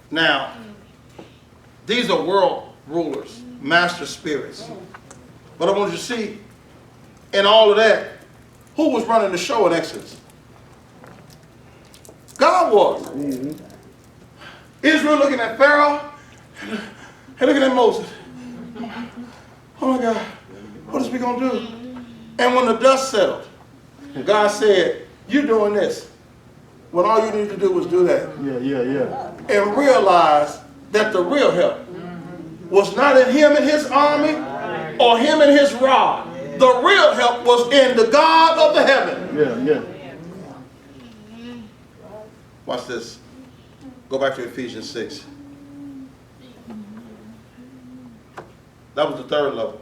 Now, these are world rulers, master spirits. But I want you to see, in all of that, who was running the show in Exodus? God was. Mm-hmm. Israel looking at Pharaoh and looking at Moses. Oh my God, what is we going to do? And when the dust settled, God said, you're doing this. When all you need to do was do that. Yeah. And realize that the real help was not in him and his army or him and his rod. The real help was in the God of the heaven. Yeah. Watch this. Go back to Ephesians 6. That was the third level.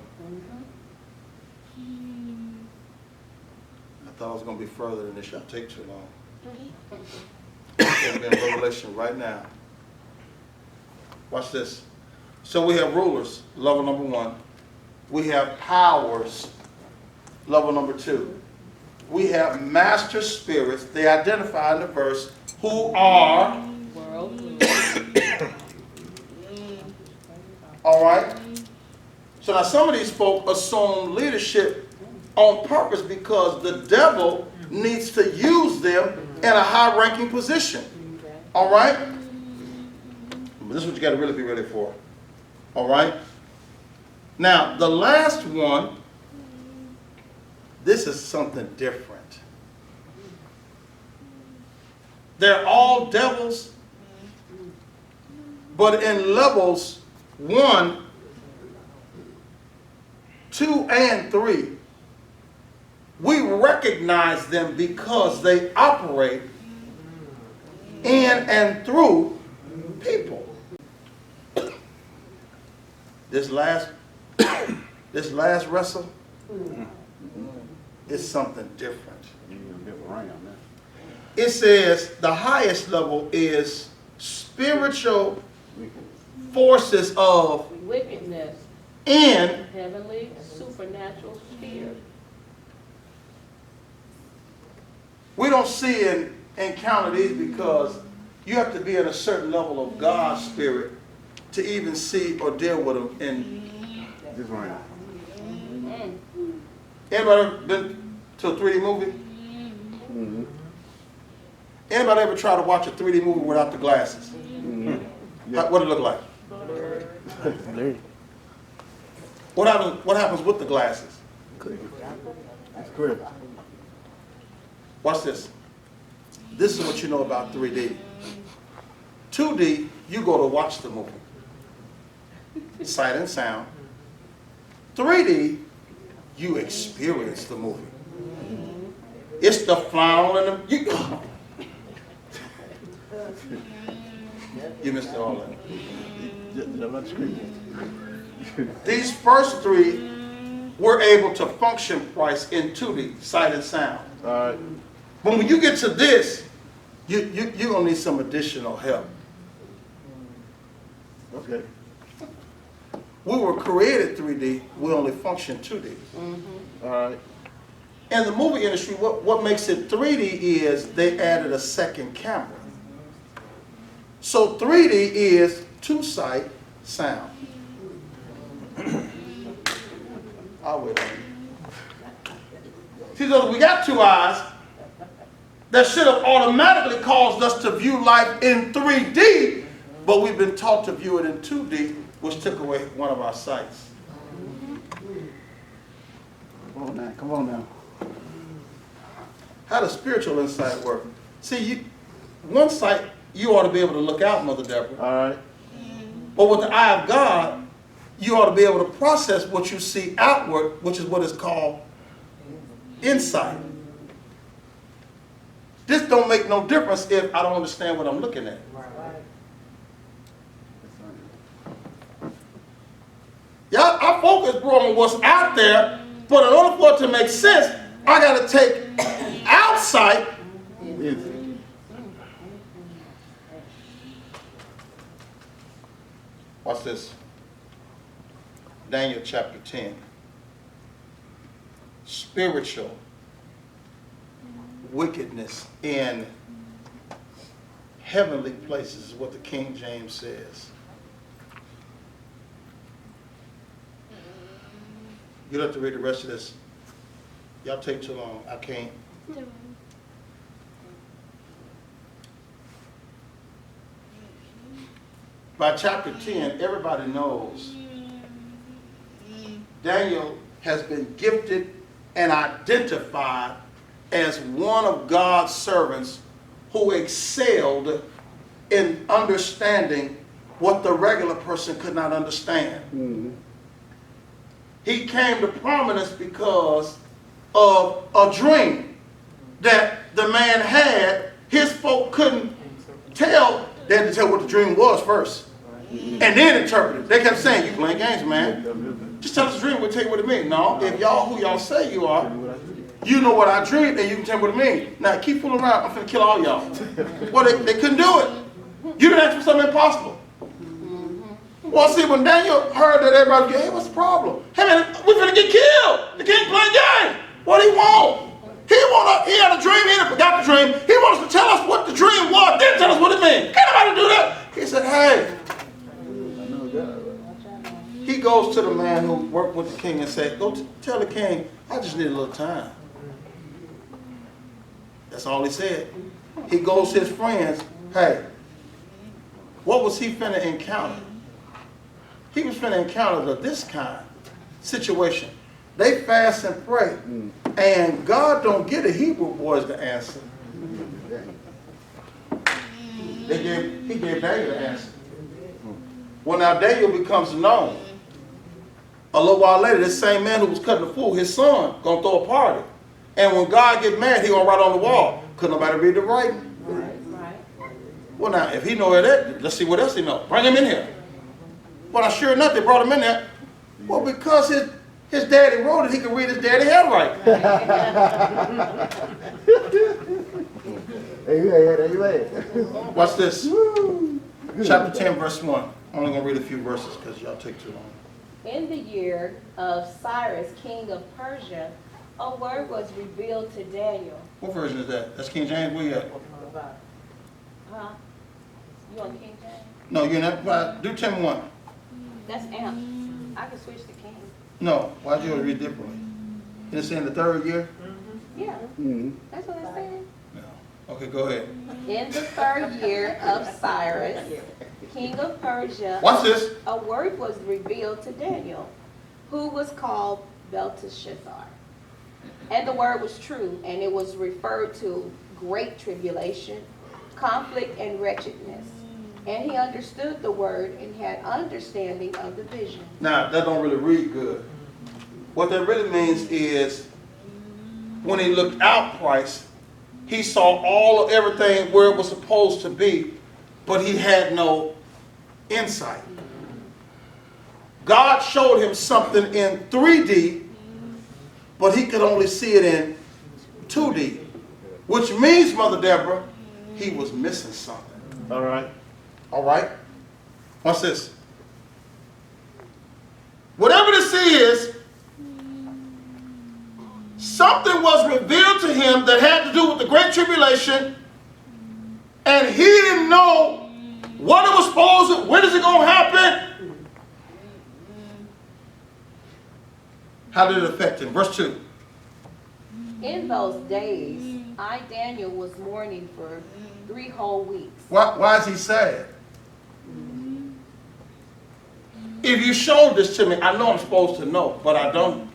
I thought I was going to be further than this. Shall take too long. It's going to be in Revelation right now. Watch this. So we have rulers, level number 1. We have powers, level number 2. We have master spirits. They identify in the verse who are all right. So now some of these folk assume leadership on purpose because the devil needs to use them in a high-ranking position. All right? But this is what you got to really be ready for. All right? Now, the last one, this is something different. They're all devils, but in levels 1, 2 and 3, we recognize them because they operate in and through people. This last wrestle is something different. It says the highest level is spiritual forces of Wickedness in heavenly supernatural sphere. we don't see and encounter these because you have to be in a certain level of God's spirit to even see or deal with them in This round. Anybody ever been to a 3D movie? Mm-hmm. Anybody ever try to watch a 3D movie without the glasses? Mm-hmm. What it look like? What happens with the glasses? It's clear. Watch this. This is what you know about 3D. 2D, you go to watch the movie. Sight and sound. 3D, you experience the movie. It's the flower and the... You missed all that. These first 3 were able to function price in 2D, sight and sound. All right. But when you get to this, you're going to need some additional help. Okay. We were created 3D, we only function 2D. All right. In the movie industry, what makes it 3D is they added a second camera. So 3D is 2 sight, sound. I'll wait on you. See, so we got 2 eyes that should have automatically caused us to view life in 3D, but we've been taught to view it in 2D, which took away one of our sights. Come on now. How does spiritual insight work? See, one sight, you ought to be able to look out, Mother Deborah. All right. But with the eye of God, you ought to be able to process what you see outward, which is what is called insight. This don't make no difference if I don't understand what I'm looking at. Y'all, I focus, bro, on what's out there, but in order for it to make sense, I got to take outsight. Watch this. Daniel chapter 10. Spiritual wickedness in heavenly places is what the King James says. You'll have to read the rest of this. Y'all take too long. I can't. By chapter 10, everybody knows Daniel has been gifted and identified as one of God's servants who excelled in understanding what the regular person could not understand. Mm-hmm. He came to prominence because of a dream that the man had. His folk couldn't tell. They had to tell what the dream was first. And then interpret it. They kept saying, you playing games, man. Just tell us the dream, we'll tell you what it means. No, if y'all who y'all say you are, you know what I dreamed, and you can tell me what it means. Now keep fooling around, I'm finna kill all y'all. Well, they couldn't do it. You didn't ask for something impossible. Well, see, when Daniel heard that everybody was getting, hey, what's the problem? Hey, man, we finna get killed. The king playing games. What do he want? He had a dream, he had forgot the dream. He wants to tell us what the dream was, then tell us what it means. Can't nobody do that. He said, hey. He goes to the man who worked with the king and said, go tell the king, I just need a little time. That's all he said. He goes to his friends, hey, what was he finna encounter? He was finna encounter this kind situation. They fast and pray, and God don't get the Hebrew boys the answer. He gave Daniel the answer. Well, now Daniel becomes known A little while later, this same man who was cutting the food, his son, gonna throw a party. And when God get mad, he gonna write on the wall. Couldn't nobody read the writing? Right. Well, now, if he know that, let's see what else he know. Bring him in here. Well, now, sure enough, they brought him in there. Well, because his daddy wrote it, he could read his daddy handwriting. Amen. Watch this. Chapter 10, verse 1. I'm only going to read a few verses because y'all take too long. In the year of Cyrus, king of Persia, a word was revealed to Daniel. What version is that? That's King James? Where you at? Huh? You on King James? No, you're not. Do 10:1. That's amp. I can switch to King. No, why'd you read differently? It's in the 3rd year? Yeah, Mm-hmm. that's what it's saying. No. Okay, go ahead. In the 3rd year of Cyrus, king of Persia, Watch this. a word was revealed to Daniel, who was called Belteshazzar. And the word was true, and it was referred to great tribulation, conflict, and wretchedness. And he understood the word and had understanding of the vision. Now, that don't really read good. What that really means is when he looked out Christ, he saw all of everything where it was supposed to be, but he had no insight. God showed him something in 3D, but he could only see it in 2D, which means, Mother Deborah, he was missing something. All right. All right? Watch this. Whatever this is, something was revealed to him that had to do with the Great Tribulation, and he didn't know what it was supposed to, when is it going to happen? How did it affect him? Verse 2. In those days, I, Daniel, was mourning for 3 whole weeks. Why is he sad? If you showed this to me, I know I'm supposed to know, but I don't.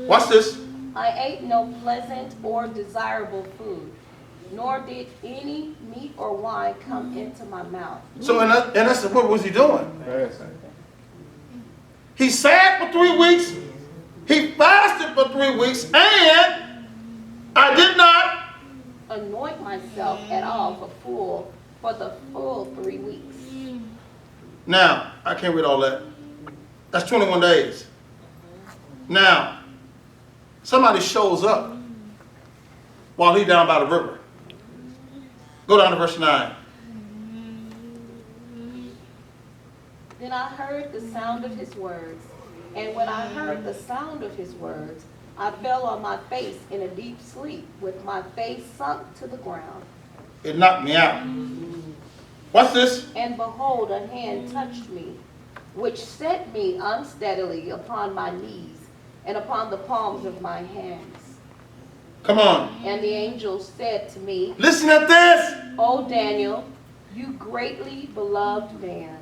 Watch this. I ate no pleasant or desirable food, nor did any meat or wine come into my mouth. So in essence, what was he doing? Fasting. He sat for 3 weeks. He fasted for 3 weeks, and I did not. Anoint myself at all for the full 3 weeks. Now, I can't read all that. That's 21 days. Now, somebody shows up while he's down by the river. Go down to verse 9. Then I heard the sound of his words, and when I heard the sound of his words, I fell on my face in a deep sleep, with my face sunk to the ground. It knocked me out. What's this? And behold, a hand touched me, which set me unsteadily upon my knees and upon the palms of my hands. Come on. And the angel said to me, Listen at this. O Daniel, you greatly beloved man,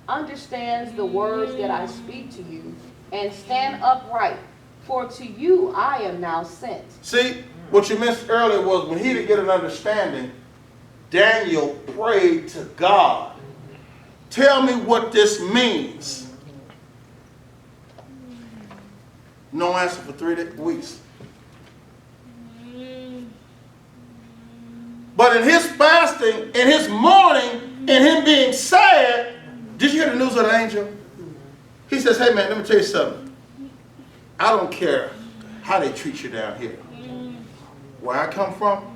understands the words that I speak to you, and stand upright, for to you I am now sent. See, what you missed earlier was when he didn't get an understanding, Daniel prayed to God. Tell me what this means. No answer for 3 weeks. But in his fasting, in his mourning, in him being sad, did you hear the news of the angel? He says, hey man, let me tell you something. I don't care how they treat you down here. Where I come from,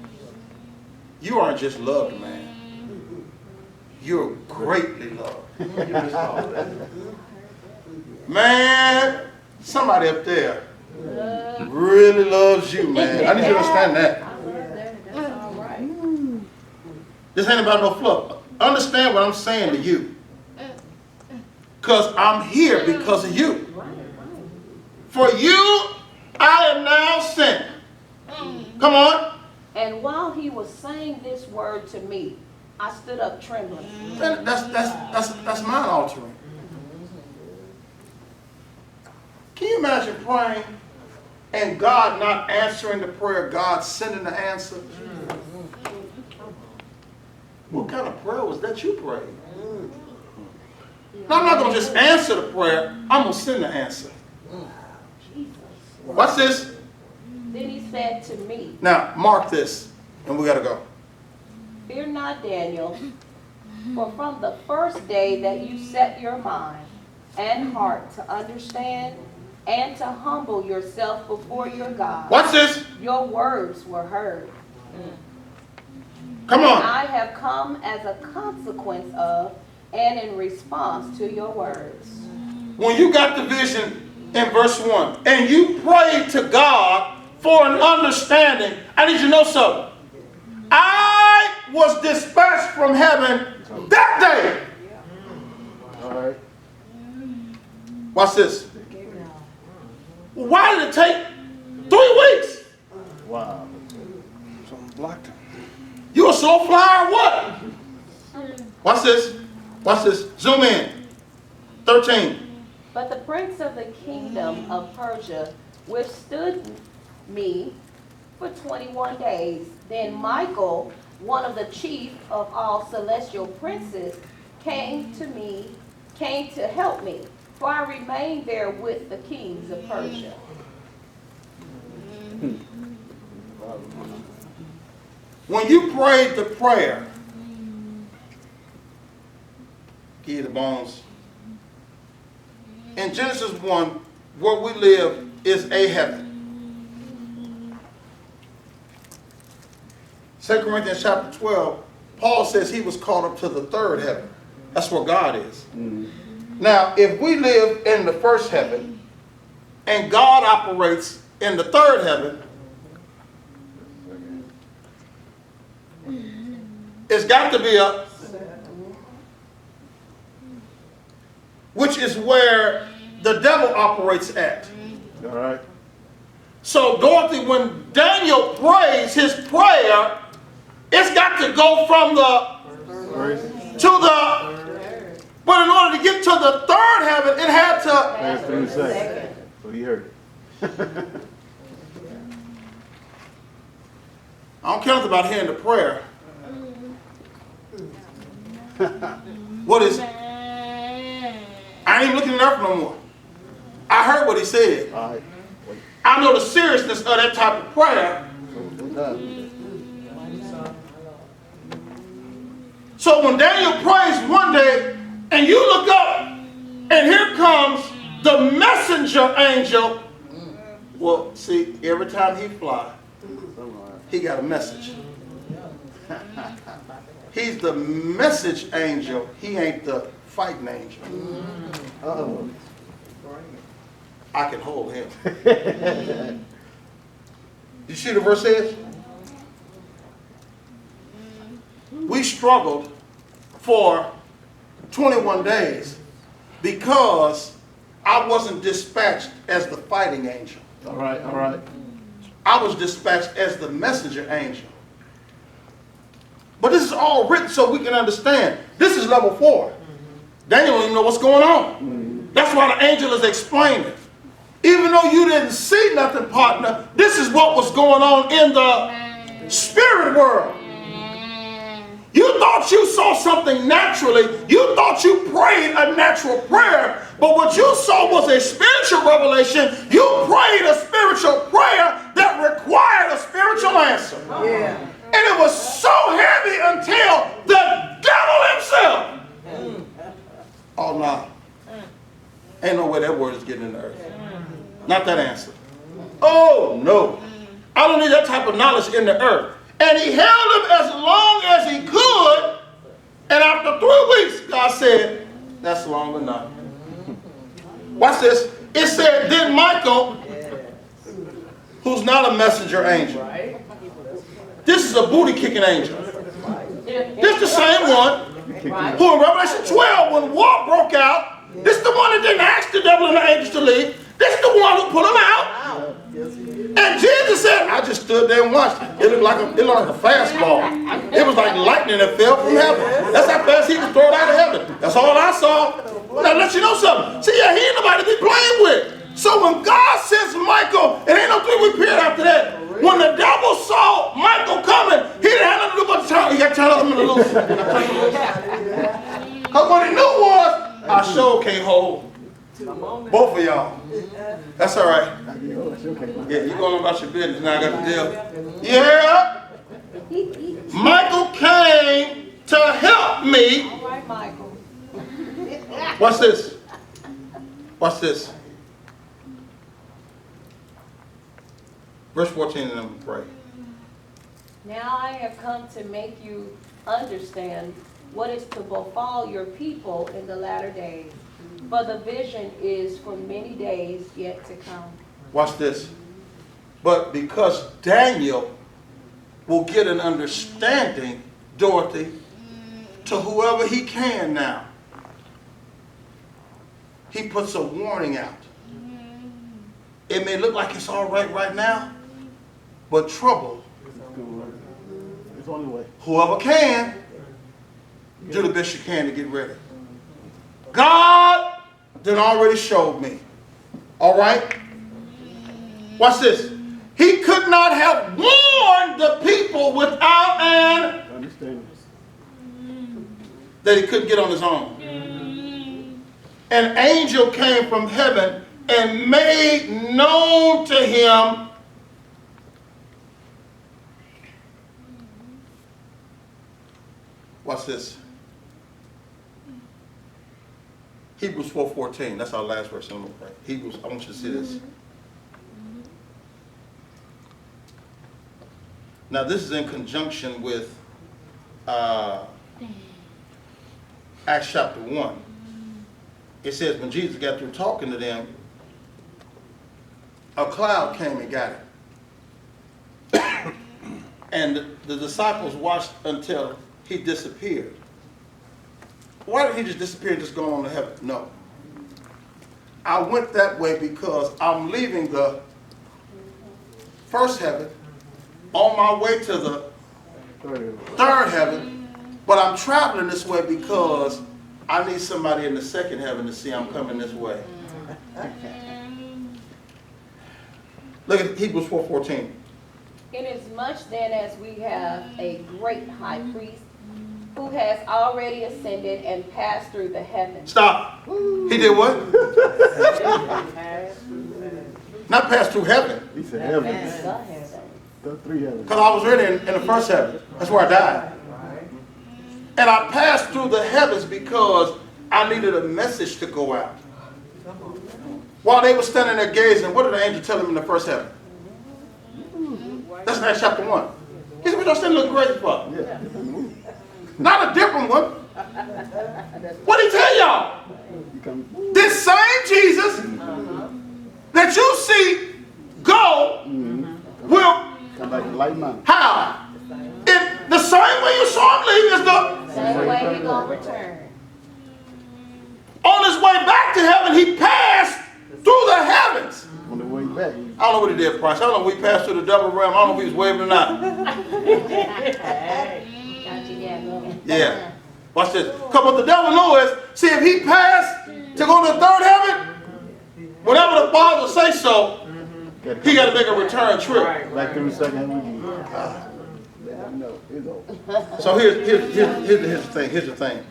you aren't just loved, man. You're greatly loved. Man, somebody up there really loves you, man. I need you to understand that. That's all right. This ain't about no fluff. Understand what I'm saying to you. Because I'm here because of you. For you, I am now sent. Come on. And while he was saying this word to me, I stood up trembling. That's mind altering. Can you imagine praying and God not answering the prayer, God sending the answer? What kind of prayer was that you prayed? Now, I'm not going to just answer the prayer. I'm going to send the answer. Jesus. Watch this. Then he said to me, Now, mark this, and we got to go. fear not, Daniel, for from the first day that you set your mind and heart to understand and to humble yourself before your God, Watch this. your words were heard. Come And on. I have come as a consequence of and in response to your words. When you got the vision in verse 1, and you prayed to God for an understanding, I need you to know something. I was dispatched from heaven that day. All right. Watch this. Why did it take 3 weeks? Wow. Something blocked him. You a slow flyer or what? Watch this. Watch this. Zoom in. 13. But the prince of the kingdom of Persia withstood me for 21 days. Then Michael, one of the chief of all celestial princes, came to help me, for I remained there with the kings of Persia. When you prayed the prayer, give you the bones. In Genesis 1, where we live is a heaven. 2 Corinthians chapter 12, Paul says he was caught up to the third heaven. That's where God is. Now, if we live in the first heaven and God operates in the third heaven, it's got to be up, which is where the devil operates at. All right. So, Dorothy, when Daniel prays his prayer, it's got to go from the to the. But in order to get to the third heaven, it had to. That's what he said. So he heard it. I don't care nothing about hearing the prayer. What is it? I ain't looking at earth no more. I heard what he said. All right. Wait. I know the seriousness of that type of prayer. So it's done. So when Daniel prays one day, and you look up, and here comes the messenger angel. Well, see, every time he fly, he got a message. He's the message angel. He ain't the fighting angel. Uh-oh. I can hold him. You see the verse says? We struggled for 21 days because I wasn't dispatched as the fighting angel. All right. All right. I was dispatched as the messenger angel. But this is all written so we can understand. This is level 4. Daniel don't even know what's going on. That's why the angel is explaining. Even though you didn't see nothing, partner, this is what was going on in the spirit world. You thought you saw something naturally. You thought you prayed a natural prayer. But what you saw was a spiritual revelation. You prayed a spiritual prayer that required a spiritual answer. Yeah. And it was so heavy until the devil himself. Oh, no. Ain't no way that word is getting in the earth. Not that answer. Oh, no. I don't need that type of knowledge in the earth. And he held him as long as he could. And after 3 weeks, God said, that's long enough. Watch this. It said, then Michael, who's not a messenger angel. This is a booty kicking angel. This the same one who in Revelation 12, when war broke out, this the one that didn't ask the devil and the angels to leave. This the one who put them out. And Jesus said, I just stood there and watched. It looked like a fastball. It was like lightning that fell from heaven. That's how fast he was thrown out of heaven. That's all I saw. Now let you know something. See, yeah, he ain't nobody to be playing with. So when God sends Michael, it ain't no 3-week period after that. When the devil saw Michael coming, he didn't have nothing to do but turn. He got to turn up him in the loose. Because what he knew was, I I sure can't hold Come on now. both of y'all. That's all right. It's okay. Yeah, you going about your business now. I got to deal. Yeah. Michael came to help me. All right, Michael. Watch this. Watch this. Verse 14 and then we pray. Now I have come to make you understand what is to befall your people in the latter days. For the vision is for many days yet to come. Watch this. But because Daniel will get an understanding, Dorothy, to whoever he can now, he puts a warning out. It may look like it's all right now, but trouble, It's the only way. whoever can, do the best you can to get ready. God done already showed me. All right? Watch this. He could not have warned the people without an Understand. that he couldn't get on his own. An angel came from heaven and made known to him watch this. Hebrews 4:14. That's our last verse. I'm gonna pray. Hebrews, I want you to see this. Now this is in conjunction with Acts chapter 1. It says when Jesus got through talking to them, a cloud came and got it. And the disciples watched until he disappeared. Why didn't he just disappear and just go on to heaven? No. I went that way because I'm leaving the first heaven on my way to the third heaven, but I'm traveling this way because I need somebody in the second heaven to see I'm coming this way. Look at Hebrews 4:14. Inasmuch then as we have a great high priest who has already ascended and passed through the heavens. Stop. He did what? Not pass through heaven. He said heaven. The heavens. The three heavens. Because I was already in the first heaven. That's where I died. And I passed through the heavens because I needed a message to go out. While they were standing there gazing, what did the angel tell them in the first heaven? That's Acts chapter 1. He said, "What y'all standing looking crazy for?" Yeah. Not a different one. What did he tell y'all? You come. This same Jesus that you see go will Come back to light mountain. how? In the same way you saw him leave is the Same way he gonna return. on his way back to heaven, he passed through the heavens. On the way back. I don't know what he did, Price. I don't know if we passed through the double realm. I don't know if he was waving or not. Yeah. Watch this. Because what the devil knows is, see, if he passed to go to the third heaven, whenever the Father say so, he got to make a return trip. Back to the second heaven. No, it's over. So here's the thing. Here's the thing.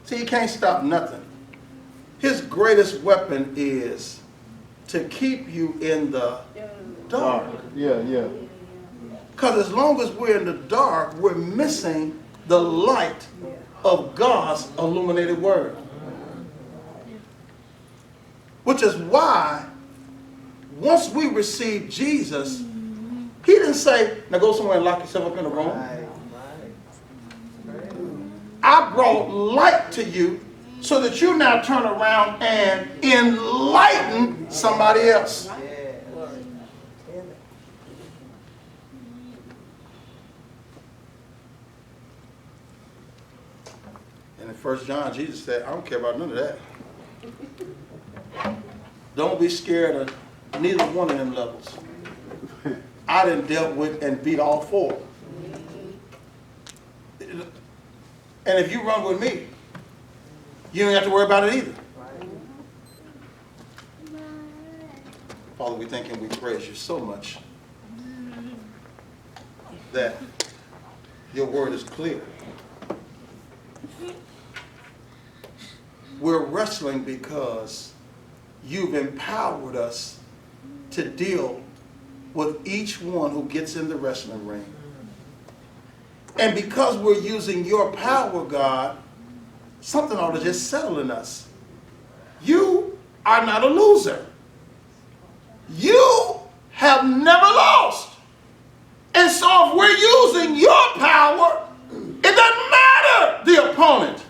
See, he can't stop nothing. His greatest weapon is to keep you in the dark. Yeah, yeah. Because as long as we're in the dark, we're missing the light of God's illuminated word. Which is why, once we receive Jesus, he didn't say, now go somewhere and lock yourself up in a room. I brought light to you so that you now turn around and enlighten somebody else. And in 1 John, Jesus said, I don't care about none of that. Don't be scared of neither one of them levels. I done dealt with and beat all four. And if you run with me, you don't have to worry about it either. Father, we thank and we praise you so much that your word is clear. we're wrestling because you've empowered us to deal with each one who gets in the wrestling ring. And because we're using your power, God, something ought to just settle in us. You are not a loser. You have never lost. And so if we're using your power, it doesn't matter the opponent.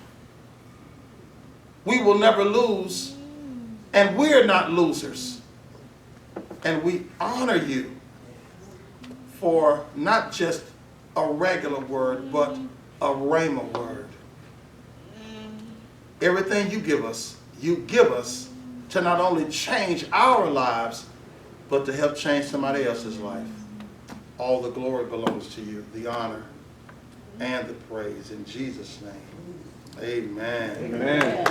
We will never lose, and we're not losers. And we honor you for not just a regular word, but a rhema word. Everything you give us to not only change our lives, but to help change somebody else's life. All the glory belongs to you, the honor and the praise. In Jesus' name, amen. Amen.